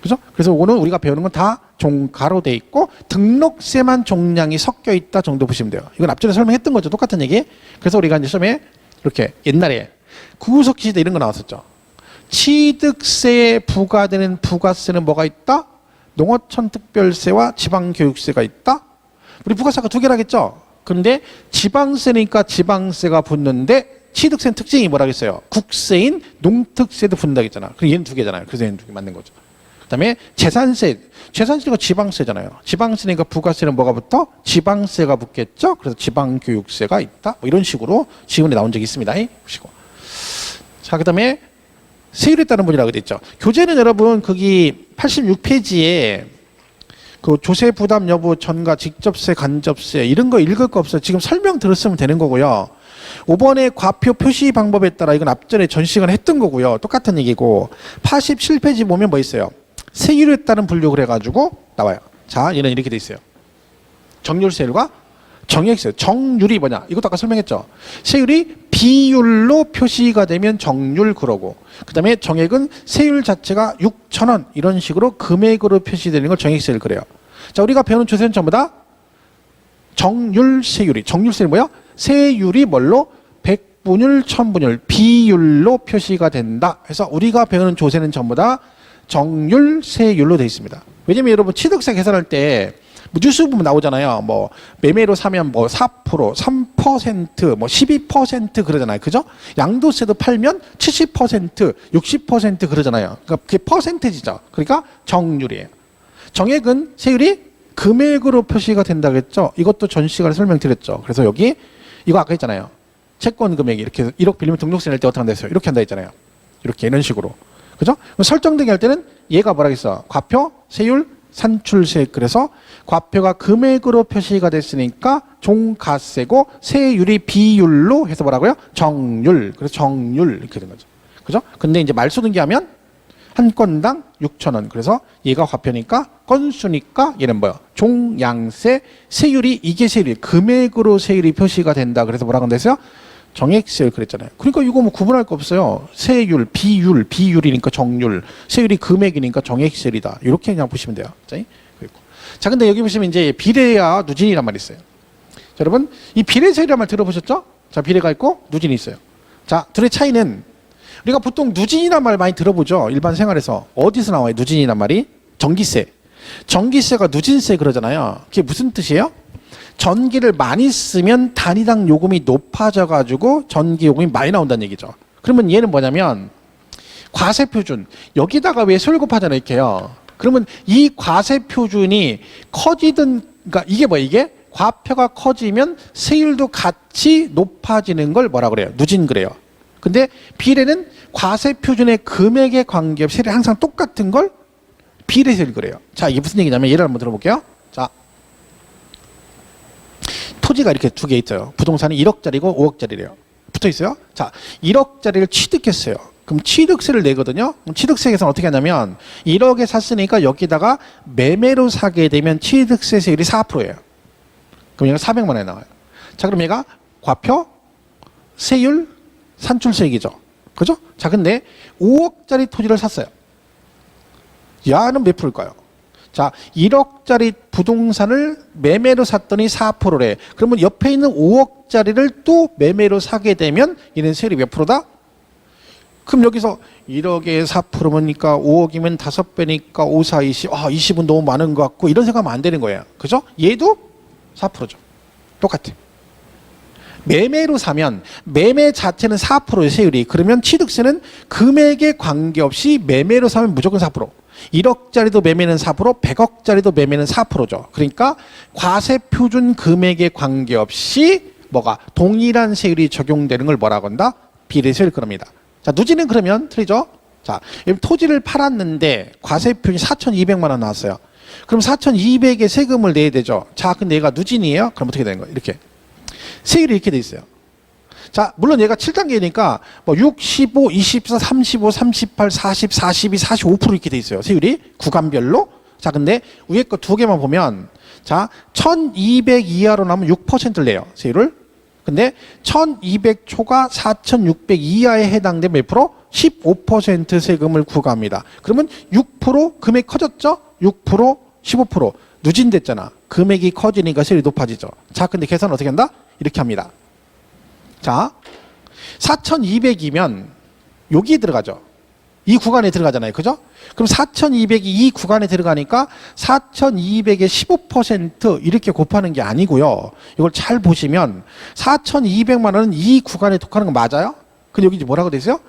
그죠? 그래서 이거는 우리가 배우는 건 다 종가로 돼 있고 등록세만 종량이 섞여 있다 정도 보시면 돼요. 이건 앞전에 설명했던 거죠. 똑같은 얘기. 그래서 우리가 이제 처음에 이렇게 옛날에 구구석기 시대 이런 거 나왔었죠. 취득세에 부과되는 부가세는 뭐가 있다? 농어촌 특별세와 지방교육세가 있다. 우리 부가세가 2개라겠죠. 그런데 지방세니까 지방세가 붙는데 취득세는 특징이 뭐라겠어요? 국세인 농특세도 붙는다겠잖아. 그럼 얘는 2개잖아요. 그래서 얘는 2개 맞는 거죠. 그다음에 재산세가 지방세잖아요. 지방세니까 부가세는 뭐가 붙어? 지방세가 붙겠죠. 그래서 지방교육세가 있다. 뭐 이런 식으로 지문에 나온 적이 있습니다. 보시고. 자, 그다음에 세율에 따른 분이라고 돼 있죠. 교재는 여러분 거기 86페이지에 그 조세 부담 여부, 전가, 직접세, 간접세 이런 거 읽을 거 없어요. 지금 설명 들었으면 되는 거고요. 5번의 과표 표시 방법에 따라 이건 앞전에 전 시간에 했던 거고요. 똑같은 얘기고 87페이지 보면 뭐 있어요? 세율에 따른 분류 그래가지고 나와요. 자, 얘는 이렇게 돼 있어요. 정률세율과 정액세. 정률이 뭐냐? 이것도 아까 설명했죠. 세율이 비율로 표시가 되면 정률 그러고 그 다음에 정액은 세율 자체가 6,000원 이런 식으로 금액으로 표시되는 걸 정액세율 그래요. 자, 우리가 배우는 조세는 전부 다 정률세율이. 정률세율이 뭐야? 세율이 뭘로? 백분율, 천분율, 비율로 표시가 된다. 그래서 우리가 배우는 조세는 전부 다 정률세율로 되어 있습니다. 왜냐면 여러분 취득세 계산할 때 뭐 뉴스 보면 나오잖아요. 뭐 매매로 사면 뭐 4%, 3%, 뭐 12% 그러잖아요. 그죠? 양도세도 팔면 70%, 60% 그러잖아요. 그러니까 그게 퍼센테지죠. 그러니까 정률이에요. 정액은 세율이 금액으로 표시가 된다겠죠. 이것도 전 시간에 설명드렸죠. 그래서 여기 이거 아까 했잖아요. 채권 금액이 이렇게 1억 빌리면 등록세 낼 때 어떻게 한다 했어요? 이렇게 한다 했잖아요. 이렇게 이런 식으로. 그죠? 설정되게 할 때는 얘가 뭐라겠어? 과표, 세율, 산출세. 그래서 과표가 금액으로 표시가 됐으니까 종가세고 세율이 비율로 해서 뭐라고요? 정률. 그래서 정률 이렇게 된 거죠. 그죠? 근데 이제 말소 등기하면 한 건당 6,000원. 그래서 얘가 과표니까 건수니까 얘는 뭐야? 종양세. 세율이 이게 세율이 금액으로 세율이 표시가 된다. 그래서 뭐라고 한다했어요? 정액세율 그랬잖아요. 그러니까 이거 뭐 구분할 거 없어요. 세율, 비율, 비율이니까 정률, 세율이 금액이니까 정액세율이다. 이렇게 그냥 보시면 돼요. 자, 근데 여기 보시면 이제 비례와 누진이란 말이 있어요. 자, 여러분 이 비례세율이란 말 들어보셨죠? 자, 비례가 있고 누진이 있어요. 자, 둘의 차이는 우리가 보통 누진이란 말 많이 들어보죠. 일반 생활에서. 어디서 나와요? 누진이란 말이? 전기세. 전기세가 누진세 그러잖아요. 그게 무슨 뜻이에요? 전기를 많이 쓰면 단위당 요금이 높아져 가지고 전기 요금이 많이 나온다는 얘기죠. 그러면 얘는 뭐냐면 과세표준. 여기다가 왜 세율 곱하잖아요. 이렇게요. 그러면 이 과세표준이 커지든, 그러니까 이게 뭐야? 이게 과표가 커지면 세율도 같이 높아지는 걸 뭐라 그래요? 누진 그래요. 근데 비례는 과세표준의 금액에 관계없이 세율이 항상 똑같은 걸 비례세율 그래요. 자, 이게 무슨 얘기냐면 예를 한번 들어볼게요. 자, 토지가 이렇게 두 개 있어요. 부동산이 1억짜리고 5억짜리래요. 붙어 있어요. 자, 1억짜리를 취득했어요. 그럼 취득세를 내거든요. 그럼 취득세 계산 어떻게 하냐면 1억에 샀으니까 여기다가 매매로 사게 되면 취득세 세율이 4%예요. 그럼 얘가 400만 원에 나와요. 자, 그럼 얘가 과표, 세율, 산출세액이죠. 그죠? 자, 근데 5억짜리 토지를 샀어요. 야는 몇 프로일까요? 자, 1억짜리 부동산을 매매로 샀더니 4%래. 그러면 옆에 있는 5억짜리를 또 매매로 사게 되면 얘는 세율이 몇 프로다? 그럼 여기서 1억에 4%니까 5억이면 5배니까 5, 4, 20. 아, 20은 너무 많은 것 같고 이런 생각하면 안 되는 거예요. 그죠? 얘도 4%죠. 똑같아. 매매로 사면 매매 자체는 4%의 세율이. 그러면 취득세는 금액에 관계없이 매매로 사면 무조건 4%. 1억짜리도 매매는 4%, 100억짜리도 매매는 4%죠. 그러니까 과세표준 금액에 관계없이 뭐가 동일한 세율이 적용되는 걸 뭐라고 한다? 비례세율 그럽니다. 자, 누지는 그러면 틀리죠? 자, 토지를 팔았는데 과세표준이 4,200만 원 나왔어요. 그럼 4,200의 세금을 내야 되죠. 자, 근데 얘가 누진이에요? 그럼 어떻게 되는 거예요? 이렇게. 세율이 이렇게 돼 있어요. 자, 물론 얘가 7단계니까 뭐 6, 15, 24, 35, 38, 40, 42, 45% 이렇게 돼 있어요. 세율이 구간별로. 자, 근데 위에 거 두 개만 보면 자, 1,200 이하로 나면 6%를 내요. 세율을. 근데 1,200 초과 4,600 이하에 해당되면 몇 프로? 15% 세금을 부과합니다. 그러면 6% 금액 커졌죠? 6%, 15% 누진됐잖아. 금액이 커지니까 세율이 높아지죠. 자, 근데 계산 어떻게 한다? 이렇게 합니다. 자, 4,200이면 여기에 들어가죠. 이 구간에 들어가잖아요. 그죠? 그럼 4,200이 이 구간에 들어가니까 4,200의 15% 이렇게 곱하는 게 아니고요. 이걸 잘 보시면 4,200만 원은 이 구간에 속하는 거 맞아요? 근데 여기 뭐라고 돼 있어요?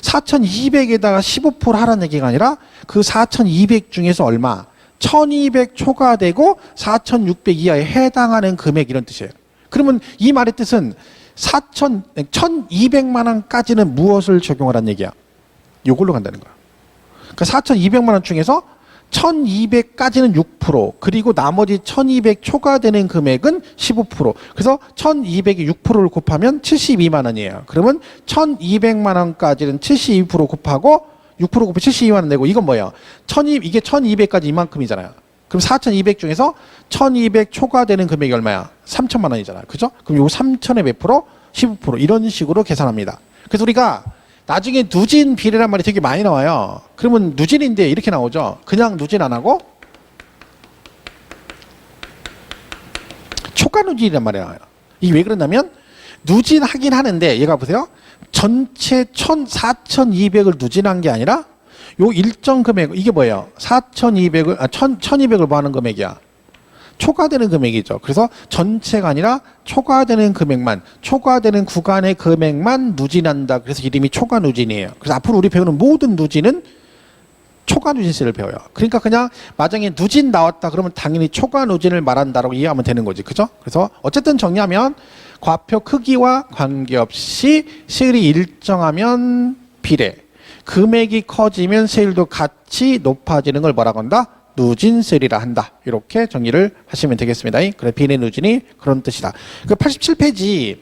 4,200에다가 15% 하라는 얘기가 아니라 그 4,200 중에서 얼마? 1,200 초과되고 4,600 이하에 해당하는 금액 이런 뜻이에요. 그러면 이 말의 뜻은 1,200만 원까지는 무엇을 적용하라는 얘기야? 요걸로 간다는 거야. 그러니까 4,200만 원 중에서 1,200까지는 6%, 그리고 나머지 1,200 초과되는 금액은 15%. 그래서 1,200이 6%를 곱하면 72만 원이에요. 그러면 1,200만 원까지는 72% 곱하고 6% 곱해 72만 원 내고, 이건 뭐예요? 이게 1,200까지 이만큼이잖아요. 그럼 4,200 중에서 1,200 초과되는 금액이 얼마야? 3,000만 원이잖아요. 그죠? 그럼 요 3,000의 몇 프로? 15%. 이런 식으로 계산합니다. 그래서 우리가 나중에 누진 비례란 말이 되게 많이 나와요. 그러면 누진인데 이렇게 나오죠. 그냥 누진 안 하고 초과 누진이란 말이 나와요. 이게 왜 그러냐면 누진하긴 하는데 얘가 보세요. 전체 4,200을 누진한 게 아니라 요 일정 금액, 이게 뭐예요? 1,200을 뭐 하는 금액이야? 초과되는 금액이죠. 그래서 전체가 아니라 초과되는 금액만, 초과되는 구간의 금액만 누진한다. 그래서 이름이 초과 누진이에요. 그래서 앞으로 우리 배우는 모든 누진은 초과 누진세를 배워요. 그러니까 그냥 만약에 누진 나왔다 그러면 당연히 초과 누진을 말한다라고 이해하면 되는 거지. 그죠? 그래서 어쨌든 정리하면 과표 크기와 관계없이 세율이 일정하면 비례, 금액이 커지면 세율도 같이 높아지는 걸 뭐라고 한다? 누진세율이라 한다. 이렇게 정리를 하시면 되겠습니다. 그래, 비례 누진이 그런 뜻이다. 그 87페이지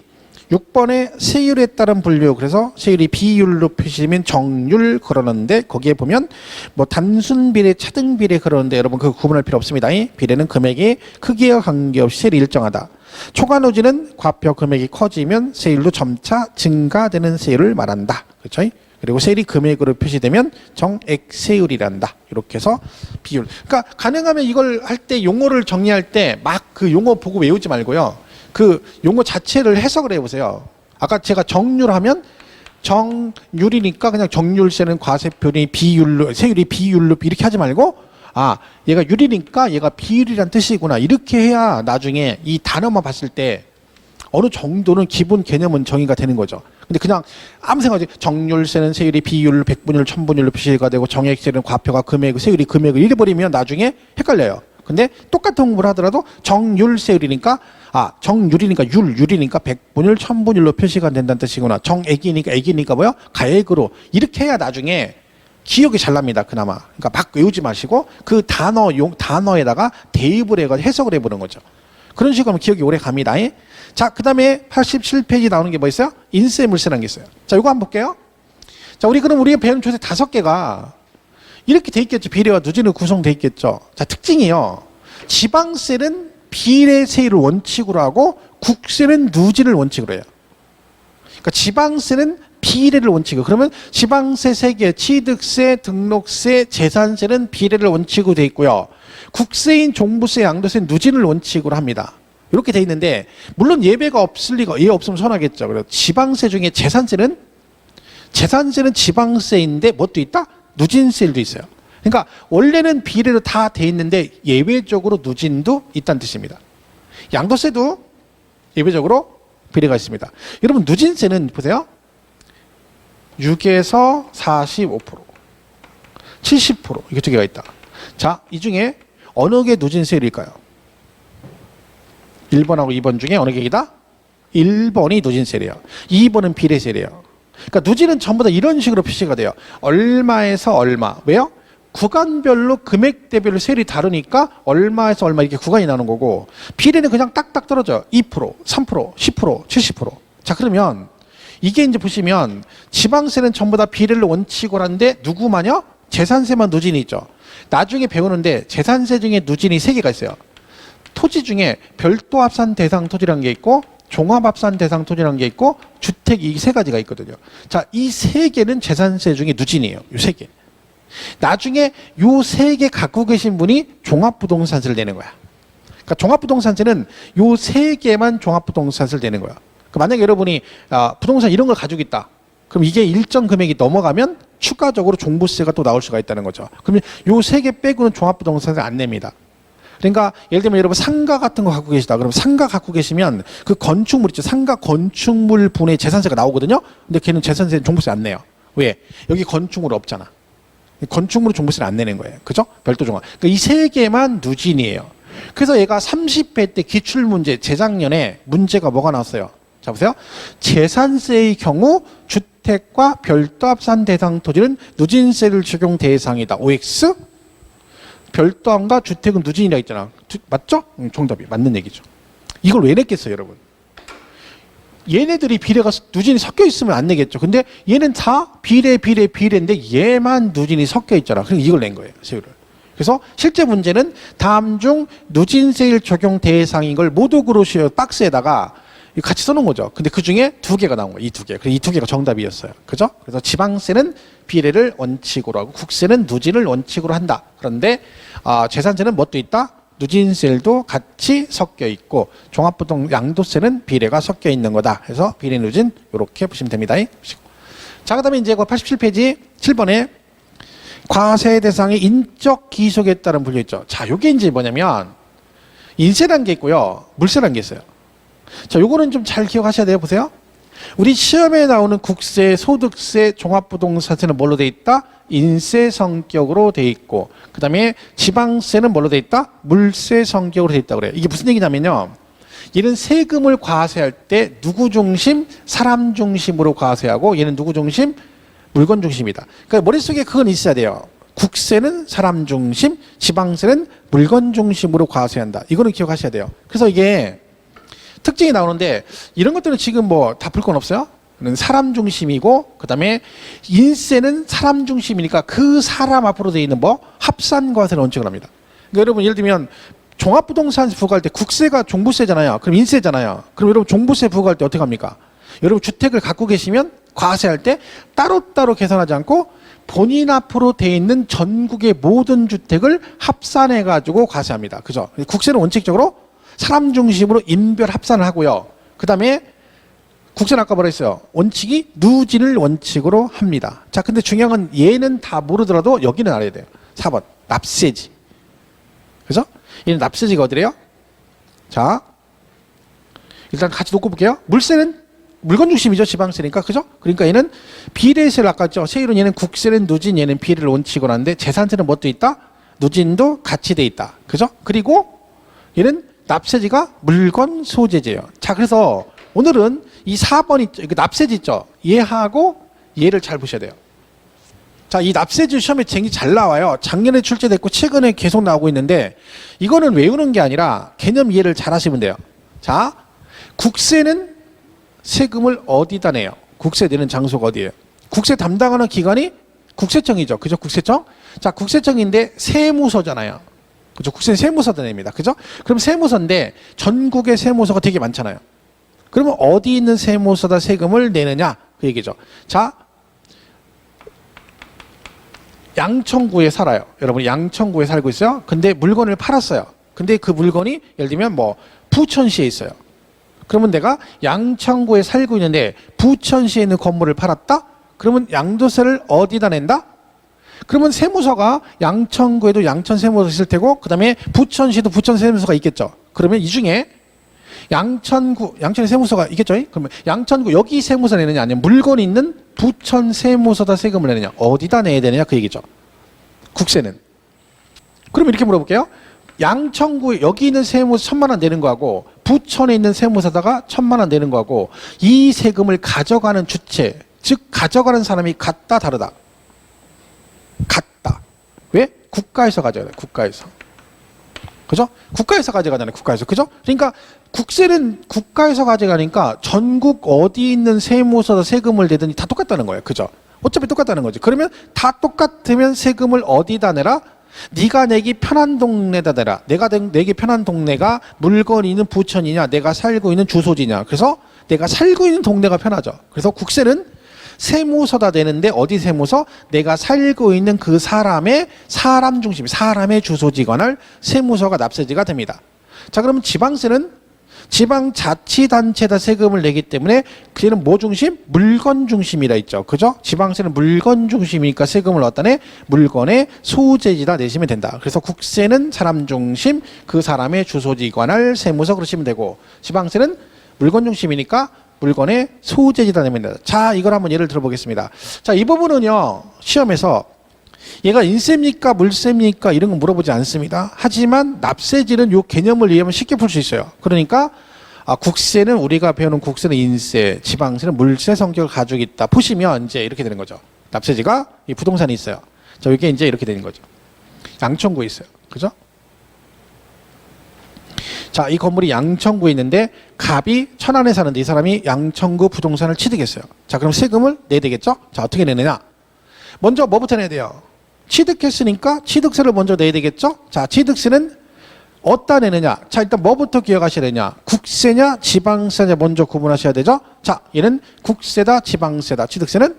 6번의 세율에 따른 분류, 그래서 세율이 비율로 표시되면 정률 그러는데 거기에 보면 뭐 단순 비례, 차등 비례 그러는데 여러분 그 구분할 필요 없습니다. 비례는 금액이 크기와 관계없이 세율이 일정하다. 초과 누진은 과표 금액이 커지면 세율도 점차 증가되는 세율을 말한다. 그렇죠? 그리고 세율이 금액으로 표시되면 정액세율이란다. 이렇게 해서 비율. 그러니까 가능하면 이걸 할 때 용어를 정리할 때 막 그 용어 보고 외우지 말고요. 그 용어 자체를 해석을 해보세요. 아까 제가 정률하면 정률이니까 그냥 정률세는 과세표준이 비율로, 세율이 비율로 이렇게 하지 말고, 아, 얘가 율이니까 얘가 비율이란 뜻이구나. 이렇게 해야 나중에 이 단어만 봤을 때 어느 정도는 기본 개념은 정의가 되는 거죠. 근데 그냥 아무 생각 없이 정률세는 세율이 비율, 백분율, 천분율로 표시가 되고 정액세는 과표가 금액, 세율이 금액을 잃어버리면 나중에 헷갈려요. 근데 똑같은 공부를 하더라도 정율세율이니까 정율이니까 율이니까 100분율, 1000분율로 표시가 된다는 뜻이구나. 정액이니까 액이니까 뭐요? 가액으로. 이렇게 해야 나중에 기억이 잘 납니다. 그나마. 그러니까 막 외우지 마시고 그 단어에다가 대입을 해가지고 해석을 해보는 거죠. 그런 식으로 하면 기억이 오래 갑니다. 자, 그 다음에 87페이지 나오는 게 뭐 있어요? 인쇄 물세라는 게 있어요. 자, 이거 한번 볼게요. 자, 그럼 우리가 배운 조세 5개가 이렇게 돼 있겠죠. 비례와 누진으로 구성돼 있겠죠. 자, 특징이요. 지방세는 비례세율을 원칙으로 하고 국세는 누진을 원칙으로 해요. 그러니까 지방세는 비례를 원칙으로. 그러면 지방세 3개, 취득세, 등록세, 재산세는 비례를 원칙으로 돼 있고요. 국세인 종부세, 양도세는 누진을 원칙으로 합니다. 이렇게 돼 있는데 물론 예외가 없을 리가 없으면 선하겠죠. 그래서 지방세 중에 재산세는 지방세인데 뭣도 있다? 누진세일도 있어요. 그러니까 원래는 비례로 다 돼 있는데 예외적으로 누진도 있다는 뜻입니다. 양도세도 예외적으로 비례가 있습니다. 여러분 누진세는 보세요. 6에서 45%, 70% 이게 2개가 있다. 자, 이 중에 어느 게 누진세일까요? 1번하고 2번 중에 어느 게 1번이 누진세래요. 2번은 비례세래요. 그러니까 누진은 전부 다 이런 식으로 표시가 돼요. 얼마에서 얼마. 왜요? 구간별로 금액대별로 세율이 다르니까 얼마에서 얼마 이렇게 구간이 나오는 거고, 비례는 그냥 딱딱 떨어져요. 2%, 3%, 10%, 70%. 자, 그러면 이게 이제 보시면 지방세는 전부 다 비례를 원칙으로 하는데 누구만요? 재산세만 누진이 있죠. 나중에 배우는데 재산세 중에 누진이 3개가 있어요. 토지 중에 별도 합산 대상 토지라는 게 있고 종합 합산 대상 토지라는 게 있고 주택 이 3가지가 있거든요. 자, 이 3개는 재산세 중에 누진이에요. 이 3개. 나중에 이 3개 갖고 계신 분이 종합부동산세를 내는 거야. 그러니까 종합부동산세는 이 3개만 종합부동산세를 내는 거야. 그러니까 만약에 여러분이 부동산 이런 걸 가지고 있다. 그럼 이게 일정 금액이 넘어가면 추가적으로 종부세가 또 나올 수가 있다는 거죠. 그러면 이 3개 빼고는 종합부동산세 안 냅니다. 그러니까 예를 들면 여러분 상가 같은 거 갖고 계시다. 그럼 상가 갖고 계시면 그 건축물 있죠. 상가 건축물 분의 재산세가 나오거든요. 근데 걔는 재산세 종부세 안 내요. 왜? 여기 건축물 없잖아. 건축물은 종부세를 안 내는 거예요. 그죠? 별도 종합. 그러니까 이 3개만 누진이에요. 그래서 얘가 30회 때 기출문제 재작년에 문제가 뭐가 나왔어요? 자, 보세요. 재산세의 경우 주택과 별도 합산 대상 토지는 누진세를 적용 대상이다. OX? 별도함과 주택은 누진이라 했잖아. 맞죠? 정답이 맞는 얘기죠. 이걸 왜 냈겠어요, 여러분? 얘네들이 비례가 누진이 섞여 있으면 안 내겠죠. 근데 얘는 다 비례인데 얘만 누진이 섞여 있잖아. 그래서 이걸 낸 거예요, 세율을. 그래서 실제 문제는 다음 중 누진세율 적용 대상인 걸 모두 고르시오 박스에다가 같이 써놓은 거죠. 근데 그 중에 2개가 나온 거예요. 이 2개. 그래서 이 2개가 정답이었어요. 그죠? 그래서 지방세는 비례를 원칙으로 하고 국세는 누진을 원칙으로 한다. 그런데 재산세는 뭣도 있다? 누진세율도 같이 섞여 있고 종합부동 양도세는 비례가 섞여 있는 거다. 그래서 비례 누진 이렇게 보시면 됩니다. 자, 그다음에 이제 87페이지 7번에 과세 대상의 인적 기속에 따른 분류 있죠. 자, 요게 이제 뭐냐면 인세라는 게 있고요. 물세라는 게 있어요. 자, 요거는 좀 잘 기억하셔야 돼요. 보세요. 우리 시험에 나오는 국세, 소득세, 종합부동산세는 뭘로 돼 있다? 인세 성격으로 돼 있고, 그 다음에 지방세는 뭘로 돼 있다? 물세 성격으로 돼 있다 그래요. 이게 무슨 얘기냐면요. 얘는 세금을 과세할 때 누구 중심? 사람 중심으로 과세하고, 얘는 누구 중심? 물건 중심이다. 그러니까 머릿속에 그건 있어야 돼요. 국세는 사람 중심, 지방세는 물건 중심으로 과세한다. 이거는 기억하셔야 돼요. 그래서 이게 특징이 나오는데 이런 것들은 지금 뭐 다 볼 건 없어요. 사람 중심이고, 그 다음에 인세는 사람 중심이니까 그 사람 앞으로 되어 있는 뭐 합산과세를 원칙으로 합니다. 그러니까 여러분 예를 들면 종합부동산 부과할 때 국세가 종부세잖아요. 그럼 인세잖아요. 그럼 여러분 종부세 부과할 때 어떻게 합니까? 여러분 주택을 갖고 계시면 과세할 때 따로따로 계산하지 않고 본인 앞으로 되어 있는 전국의 모든 주택을 합산해 가지고 과세합니다. 그죠? 국세는 원칙적으로 사람 중심으로 인별 합산을 하고요. 그 다음에 국세는 아까 뭐라 했어요? 원칙이 누진을 원칙으로 합니다. 자, 근데 중요한 건 얘는 다 모르더라도 여기는 알아야 돼요. 4번 납세지. 그죠? 얘는 납세지가 어디래요? 자, 일단 같이 놓고 볼게요. 물세는 물건 중심이죠. 지방세니까. 그죠? 그러니까 얘는 비례세를 아까 했죠. 세율은 얘는 국세는 누진, 얘는 비례를 원칙으로 하는데 재산세는 뭣도 있다? 누진도 같이 돼 있다. 그죠? 그리고 얘는 납세지가 물건 소재지예요. 자, 그래서 오늘은 이 4번 있죠. 이거 납세지 있죠. 얘하고 얘를 잘 보셔야 돼요. 자, 이 납세지 시험에 굉장히 잘 나와요. 작년에 출제됐고 최근에 계속 나오고 있는데 이거는 외우는 게 아니라 개념 이해를 잘 하시면 돼요. 자, 국세는 세금을 어디다 내요? 국세 내는 장소가 어디예요? 국세 담당하는 기관이 국세청이죠. 그죠? 국세청? 자, 국세청인데 세무서잖아요. 그죠? 국세는 세무서다 냅니다. 그죠? 그럼 세무서인데 전국의 세무서가 되게 많잖아요. 그러면 어디 있는 세무서다 세금을 내느냐? 그 얘기죠. 자, 양천구에 살아요. 여러분 양천구에 살고 있어요. 근데 물건을 팔았어요. 근데 그 물건이 예를 들면 뭐 부천시에 있어요. 그러면 내가 양천구에 살고 있는데 부천시에 있는 건물을 팔았다? 그러면 양도세를 어디다 낸다? 그러면 세무서가 양천구에도 양천 세무서 있을 테고 그 다음에 부천시도 부천 세무서가 있겠죠. 그러면 이 중에 양천의 세무서가 있겠죠. 그러면 양천구 여기 세무서 내느냐 아니면 물건이 있는 부천 세무서다 세금을 내느냐 어디다 내야 되느냐 그 얘기죠. 국세는. 그럼 이렇게 물어볼게요. 양천구 여기 있는 세무서 1,000만 원 내는 거하고 부천에 있는 세무서다가 1,000만 원 내는 거하고 이 세금을 가져가는 주체 즉 가져가는 사람이 같다 다르다? 같다. 왜? 국가에서 가져가요. 국가에서. 그죠? 국가에서 가져가잖아요. 국가에서. 그죠? 그러니까 국세는 국가에서 가져가니까 전국 어디 있는 세무서다 세금을 내든지 다 똑같다는 거예요. 그죠? 어차피 똑같다는 거지. 그러면 다 똑같으면 세금을 어디다 내라? 네가 내기 편한 동네다 내라. 내가 내기 편한 동네가 물건이 있는 부천이냐 내가 살고 있는 주소지냐. 그래서 내가 살고 있는 동네가 편하죠. 그래서 국세는 세무서다 내는데 어디 세무서? 내가 살고 있는 그 사람의 사람 중심, 사람의 주소지관할 세무서가 납세지가 됩니다. 자, 그러면 지방세는 지방자치단체다 세금을 내기 때문에 그는 뭐 중심? 물건 중심이라 있죠. 그죠? 지방세는 물건 중심이니까 세금을 어디다 내? 물건의 소재지다 내시면 된다. 그래서 국세는 사람 중심, 그 사람의 주소지관할 세무서 그러시면 되고 지방세는 물건 중심이니까 물건의 소재지다 내면 된다. 자, 이걸 한번 예를 들어보겠습니다. 자, 이 부분은요 시험에서 얘가 인세입니까 물세입니까 이런 거 물어보지 않습니다. 하지만 납세지는 이 개념을 이해하면 쉽게 풀 수 있어요. 그러니까 국세는 우리가 배우는 국세는 인세, 지방세는 물세 성격을 가지고 있다. 보시면 이제 이렇게 되는 거죠. 납세지가 이 부동산이 있어요. 자, 이게 이제 이렇게 되는 거죠. 양천구에 있어요. 그죠? 자, 이 건물이 양천구에 있는데 갑이 천안에 사는데 이 사람이 양천구 부동산을 취득했어요. 자, 그럼 세금을 내야 되겠죠? 자, 어떻게 내느냐? 먼저 뭐부터 내야 돼요? 취득했으니까 취득세를 먼저 내야 되겠죠? 자, 취득세는 어디다 내느냐? 자, 일단 뭐부터 기억하셔야 되냐? 국세냐 지방세냐 먼저 구분하셔야 되죠? 자, 얘는 국세다 지방세다. 취득세는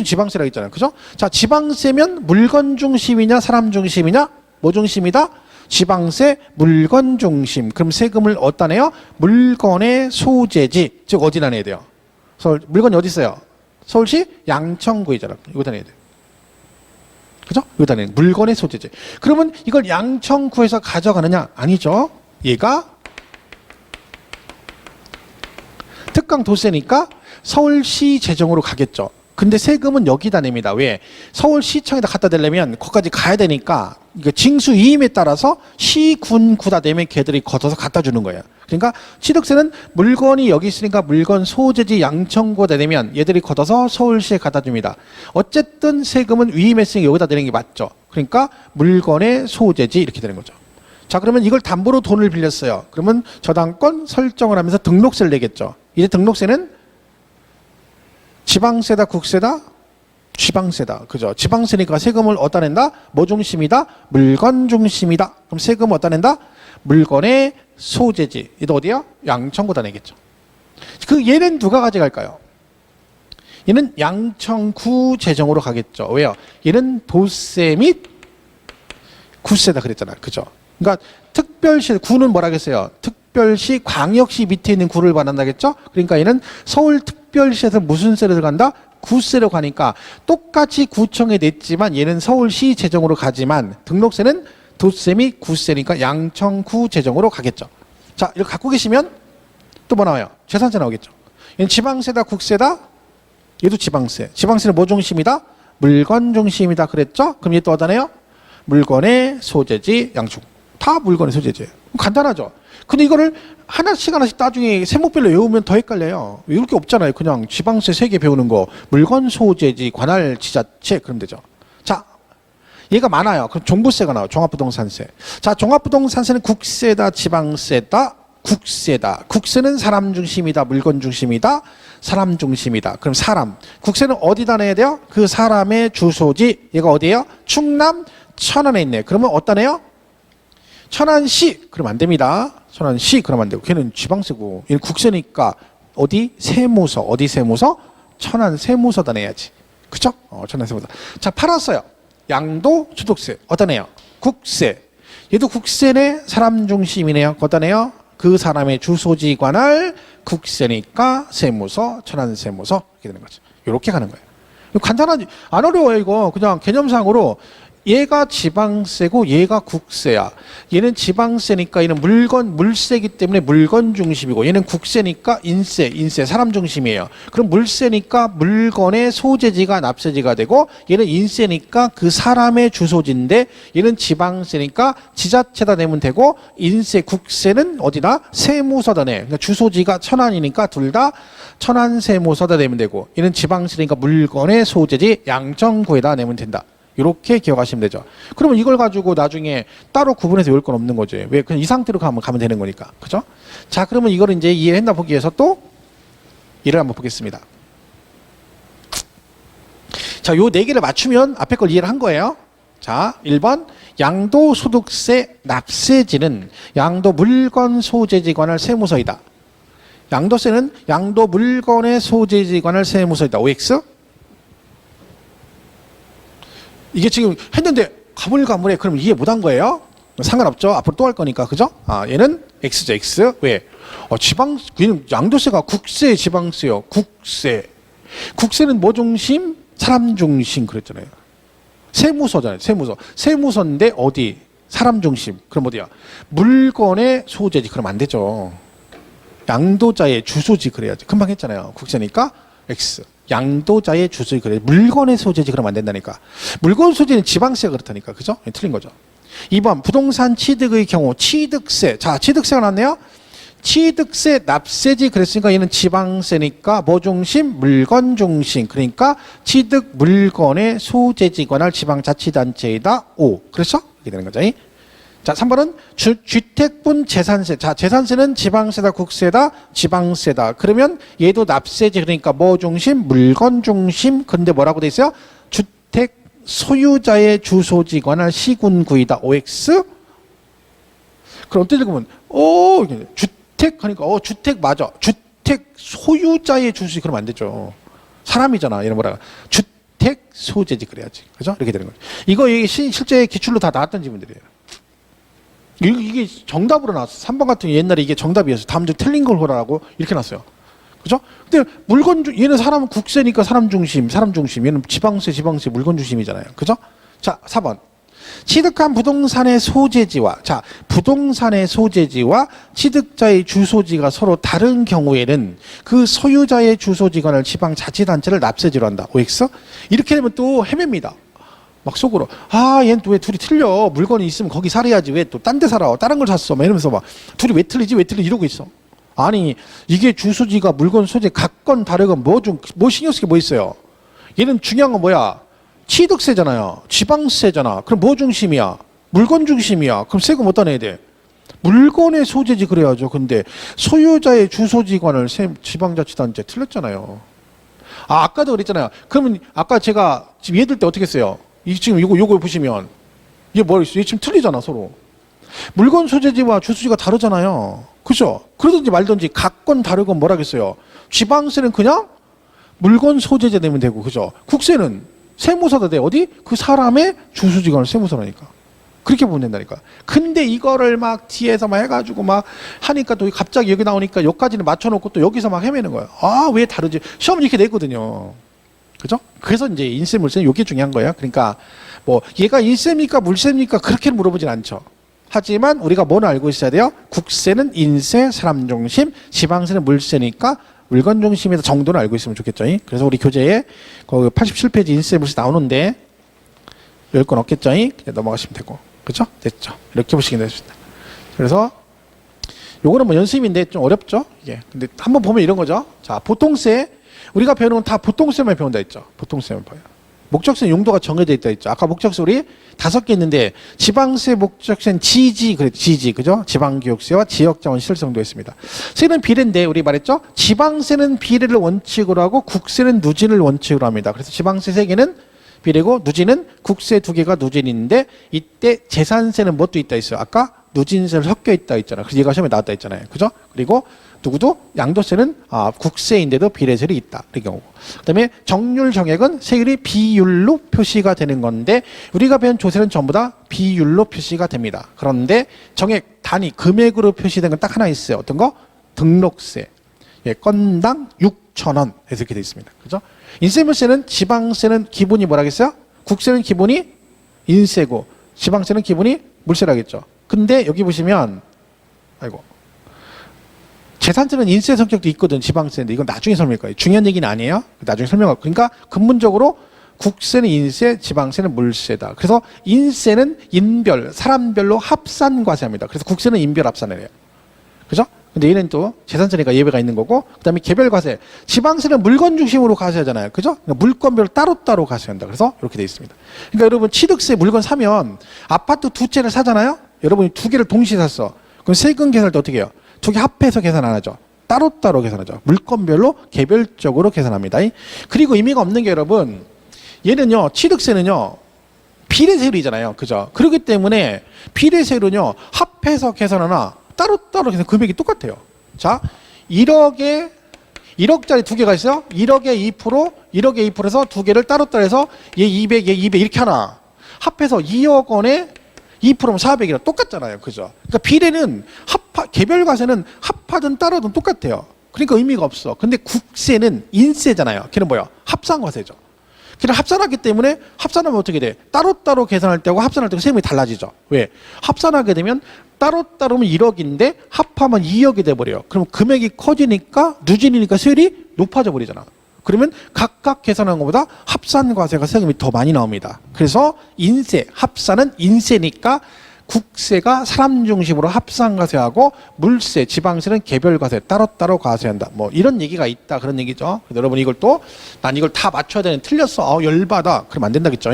지방세라고 했잖아요. 그죠? 자, 지방세면 물건 중심이냐 사람 중심이냐? 뭐 중심이다? 지방세 물건 중심. 그럼 세금을 어디다 내요? 물건의 소재지. 즉 어디다 내야 돼요? 물건이 어디 있어요? 서울시 양천구이잖아. 이거다 내야 돼요. 그죠? 이거다 내야 돼요. 물건의 소재지. 그러면 이걸 양천구에서 가져가느냐? 아니죠. 얘가 특강도세니까 서울시 재정으로 가겠죠. 근데 세금은 여기다 냅니다. 왜? 서울시청에다 갖다 대려면 거기까지 가야 되니까 이거 징수 위임에 따라서 시, 군, 구다 내면 걔들이 걷어서 갖다 주는 거예요. 그러니까 취득세는 물건이 여기 있으니까 물건 소재지 양천구에다 내면 얘들이 걷어서 서울시에 갖다 줍니다. 어쨌든 세금은 위임했으니까 여기다 내는 게 맞죠. 그러니까 물건의 소재지 이렇게 되는 거죠. 자, 그러면 이걸 담보로 돈을 빌렸어요. 그러면 저당권 설정을 하면서 등록세를 내겠죠. 이제 등록세는 지방세다 국세다? 지방세다. 그죠? 지방세니까 세금을 어디다 낸다? 뭐 중심이다? 물건 중심이다. 그럼 세금을 어디다 낸다? 물건의 소재지. 이거 어디야? 양천구다 내겠죠. 그 얘는 누가 가져갈까요? 얘는 양천구 재정으로 가겠죠. 왜요? 얘는 도세 및 구세다 그랬잖아요. 그죠? 그러니까 특별시, 구는 뭐라 그랬어요? 특별시, 광역시 밑에 있는 구를 받는다겠죠? 그러니까 얘는 서울특별시에서 무슨 세를 들어간다? 구세로 가니까 똑같이 구청에 냈지만 얘는 서울시 재정으로 가지만 등록세는 도세 및 구세니까 양천구 재정으로 가겠죠. 자, 이렇게 갖고 계시면 또 뭐 나와요? 재산세 나오겠죠. 얘는 지방세다 국세다? 얘도 지방세. 지방세는 뭐 중심이다? 물건 중심이다 그랬죠? 그럼 얘 또 어디다 내요? 물건의 소재지, 양중. 다 물건의 소재지예요. 간단하죠. 근데 이거를 하나씩 나중에 세목별로 외우면 더 헷갈려요. 이럴 게 없잖아요. 그냥 지방세 3개 배우는 거. 물건, 소재지, 관할, 지자체 그러면 되죠. 자, 얘가 많아요. 그럼 종부세가 나와요. 종합부동산세. 자, 종합부동산세는 국세다, 지방세다, 국세다. 국세는 사람 중심이다, 물건 중심이다, 사람 중심이다. 그럼 사람. 국세는 어디다 내야 돼요? 그 사람의 주소지. 얘가 어디예요? 충남 천안에 있네. 그러면 어디다 내요? 천안시. 그러면 안 됩니다. 천안시. 그러면 안 되고. 걔는 지방세고. 얘는 국세니까 어디? 세무서. 어디 세무서? 천안 세무서다 내야지. 그쵸? 천안 세무서. 자, 팔았어요. 양도 소득세. 어디다 내요? 국세. 얘도 국세네. 사람 중심이네요. 어디다 내요? 그 사람의 주소지 관할 국세니까 세무서, 천안세무서 이렇게 되는 거죠. 이렇게 가는 거예요. 간단하지, 안 어려워요. 이거 그냥 개념상으로 얘가 지방세고 얘가 국세야. 얘는 지방세니까 얘는 물세이기 때문에 물건 중심이고 얘는 국세니까 인세 사람 중심이에요. 그럼 물세니까 물건의 소재지가 납세지가 되고 얘는 인세니까 그 사람의 주소지인데 얘는 지방세니까 지자체다 내면 되고 인세 국세는 어디다? 세무서다 내. 그러니까 주소지가 천안이니까 둘 다 천안세무서다 내면 되고 얘는 지방세니까 물건의 소재지 양정구에다 내면 된다. 이렇게 기억하시면 되죠. 그러면 이걸 가지고 나중에 따로 구분해서 외울 건 없는 거죠. 왜? 그냥 이 상태로 가면 되는 거니까. 그죠? 자, 그러면 이거를 이제 이해했나 보기 위해서 또 예를 한번 보겠습니다. 자, 요 4개를 맞추면 앞에 걸 이해를 한 거예요. 자, 1번 양도소득세 납세지는 양도 물건 소재지 관할 세무서이다. 양도세는 양도 물건의 소재지 관할 세무서이다. OX? 이게 지금 했는데 가물가물해. 그럼 이해 못한 거예요? 상관없죠. 앞으로 또 할 거니까. 그죠? 얘는 X죠. X. 왜? 양도세가 국세, 지방세요. 국세. 국세는 뭐 중심? 사람 중심 그랬잖아요. 세무서잖아요. 세무서. 세무서인데 어디? 사람 중심. 그럼 어디야? 물건의 소재지. 그럼 안 되죠. 양도자의 주소지 그래야지. 금방 했잖아요. 국세니까 X. 양도자의 주소지 그래. 물건의 소재지 그러면 안 된다니까. 물건 소재는 지방세가 그렇다니까. 그죠? 틀린 거죠. 2번 부동산 취득의 경우 취득세. 자, 취득세가 나왔네요. 취득세 납세지 그랬으니까 얘는 지방세니까 뭐 중심? 물건 중심. 그러니까 취득 물건의 소재지 관할 지방자치단체이다. O. 그렇죠? 이렇게 되는 거죠. 자, 3번은 주택분 재산세. 자, 재산세는 지방세다, 국세다, 지방세다. 그러면 얘도 납세지. 그러니까 뭐 중심? 물건 중심. 근데 뭐라고 돼 있어요? 주택 소유자의 주소지 관할 시군구이다. OX? 그럼 어떻게 읽으면 주택 하니까 주택 맞아. 주택 소유자의 주소지 그러면 안 되죠. 사람이잖아. 얘는 뭐라 주택 소재지 그래야지. 그죠? 이렇게 되는 거죠. 이거 실제 기출로 다 나왔던 지문들이에요. 이게 정답으로 나왔어. 3번 같은 옛날에 이게 정답이었어. 다음 주 틀린 걸 보라고 이렇게 나왔어요. 그죠? 근데 얘는 사람은 국세니까 사람 중심. 얘는 지방세 물건 중심이잖아요. 그죠? 자, 4번. 취득한 부동산의 소재지와 부동산의 소재지와 취득자의 주소지가 서로 다른 경우에는 그 소유자의 주소지관을 지방자치단체를 납세지로 한다. OX? 이렇게 되면 또 헤맵니다. 막 속으로 얘는 또 왜 둘이 틀려. 물건이 있으면 거기 살아야지. 왜 또 딴 데 살아. 다른 걸 샀어. 막 이러면서 막 둘이 왜 틀리지 이러고 있어. 아니 이게 주소지가 물건 소재 각건 다르건 뭐 신경 쓰게 뭐 있어요. 얘는 중요한 건 뭐야? 취득세잖아요. 지방세잖아. 그럼 뭐 중심이야? 물건 중심이야. 그럼 세금 어디다 내야 돼? 물건의 소재지 그래야죠. 근데 소유자의 주소지관을 지방자치단체 틀렸잖아요. 아까도 그랬잖아요. 그러면 아까 제가 지금 얘들 때 어떻게 했어요? 지금 요거 보시면 이게 뭐 있어? 얘 지금 틀리잖아 서로. 물건 소재지와 주소지가 다르잖아요. 그죠? 그러든지 말든지 각건 다르건 뭐라겠어요? 지방세는 그냥 물건 소재지 내면 되고, 그죠? 국세는 세무서다 돼. 어디? 그 사람의 주소지관을 세무서라니까. 그렇게 보면 된다니까. 근데 이거를 막 뒤에서 막 해가지고 막 하니까 또 갑자기 여기 나오니까 여기까지는 맞춰놓고 또 여기서 막 헤매는 거예요. 왜 다르지? 시험은 이렇게 냈거든요. 그죠? 그래서 이제 인세, 물세는 이게 중요한 거예요. 그러니까 뭐 얘가 인세입니까? 물세입니까? 그렇게 물어보진 않죠. 하지만 우리가 뭘 알고 있어야 돼요? 국세는 인세, 사람 중심, 지방세는 물세니까 물건 중심에서 정도는 알고 있으면 좋겠죠. 그래서 우리 교재에 그 87페이지 인세, 물세 나오는데 외울 건 없겠죠? 그냥 넘어가시면 되고. 그죠? 됐죠? 이렇게 보시면 되겠습니다. 그래서 요거는 뭐 연습인데 좀 어렵죠? 이게. 근데 한번 보면 이런 거죠. 자, 보통세. 우리가 배우는 건 다 보통세만 배운다 했죠. 보통세만 봐요. 목적세 용도가 정해져 있다 했죠. 아까 목적세 우리 5개 있는데 지방세 목적세는 지지, 그래, 지지, 그죠? 지방교육세와 지역자원 실성도 했습니다. 세는 비례인데 우리 말했죠? 지방세는 비례를 원칙으로 하고 국세는 누진을 원칙으로 합니다. 그래서 지방세 3개는 비례고 누진은 국세 2개가 누진인데 이때 재산세는 뭣도 있다 했어요. 아까 누진세를 섞여 있다 했잖아요. 그래서 얘가 시험에 나왔다 했잖아요. 그죠? 그리고 누구도 양도세는 국세인데도 비례세율이 있다. 이 경우고. 그다음에 정률 정액은 세율이 비율로 표시가 되는 건데 우리가 배운 조세는 전부 다 비율로 표시가 됩니다. 그런데 정액 단위 금액으로 표시된 건 딱 하나 있어요. 어떤 거? 등록세. 예, 건당 6,000원 해서 이렇게 되어 있습니다. 그죠? 인세물세는 지방세는 기본이 뭐라겠어요? 국세는 기본이 인세고 지방세는 기본이 물세라겠죠. 근데 여기 보시면 아이고 재산세는 인세 성격도 있거든. 지방세인데 이건 나중에 설명할 거예요. 중요한 얘기는 아니에요. 나중에 설명할 거예요. 그러니까 근본적으로 국세는 인세, 지방세는 물세다. 그래서 인세는 인별, 사람별로 합산과세합니다. 그래서 국세는 인별 합산을 해요. 그죠? 근데 얘는 또 재산세니까 예외가 있는 거고, 그 다음에 개별과세. 지방세는 물건 중심으로 과세하잖아요. 그죠? 그러니까 물건별로 따로따로 과세한다. 그래서 이렇게 돼 있습니다. 그러니까 여러분 취득세 물건 사면 아파트 2채를 사잖아요? 여러분이 2개를 동시에 샀어. 그럼 세금 계산할 때 어떻게 해요? 2개 합해서 계산 안 하죠. 따로따로 계산하죠. 물건별로 개별적으로 계산합니다. 그리고 의미가 없는 게 여러분, 얘는요, 취득세는요, 비례세율이잖아요. 그죠? 그렇기 때문에 비례세율은요, 합해서 계산하나 따로따로 계산 금액이 똑같아요. 자, 1억에 1억짜리 2개가 있어요. 1억에 2%, 1억에 2%에서 2개를 따로따로 해서 얘 200, 얘 200 이렇게 하나. 합해서 2억 원에 2%면 400이랑 똑같잖아요. 그죠? 그러니까 비례는 개별과세는 합하든 따로든 똑같아요. 그러니까 의미가 없어. 근데 국세는 인세잖아요. 걔는 뭐야? 합산과세죠. 걔는 합산하기 때문에 합산하면 어떻게 돼? 따로따로 계산할 때하고 합산할 때하고 세금이 달라지죠. 왜? 합산하게 되면 따로따로면 1억인데 합하면 2억이 돼버려요. 그럼 금액이 커지니까 누진이니까 세율이 높아져 버리잖아. 그러면 각각 계산한 것보다 합산과세가 세금이 더 많이 나옵니다. 그래서 인세, 합산은 인세니까 국세가 사람 중심으로 합산과세하고 물세, 지방세는 개별과세 따로따로 과세한다. 뭐 이런 얘기가 있다 그런 얘기죠. 여러분 이걸 또 난 이걸 다 맞춰야 되는 틀렸어. 열받아. 그러면 안 된다겠죠.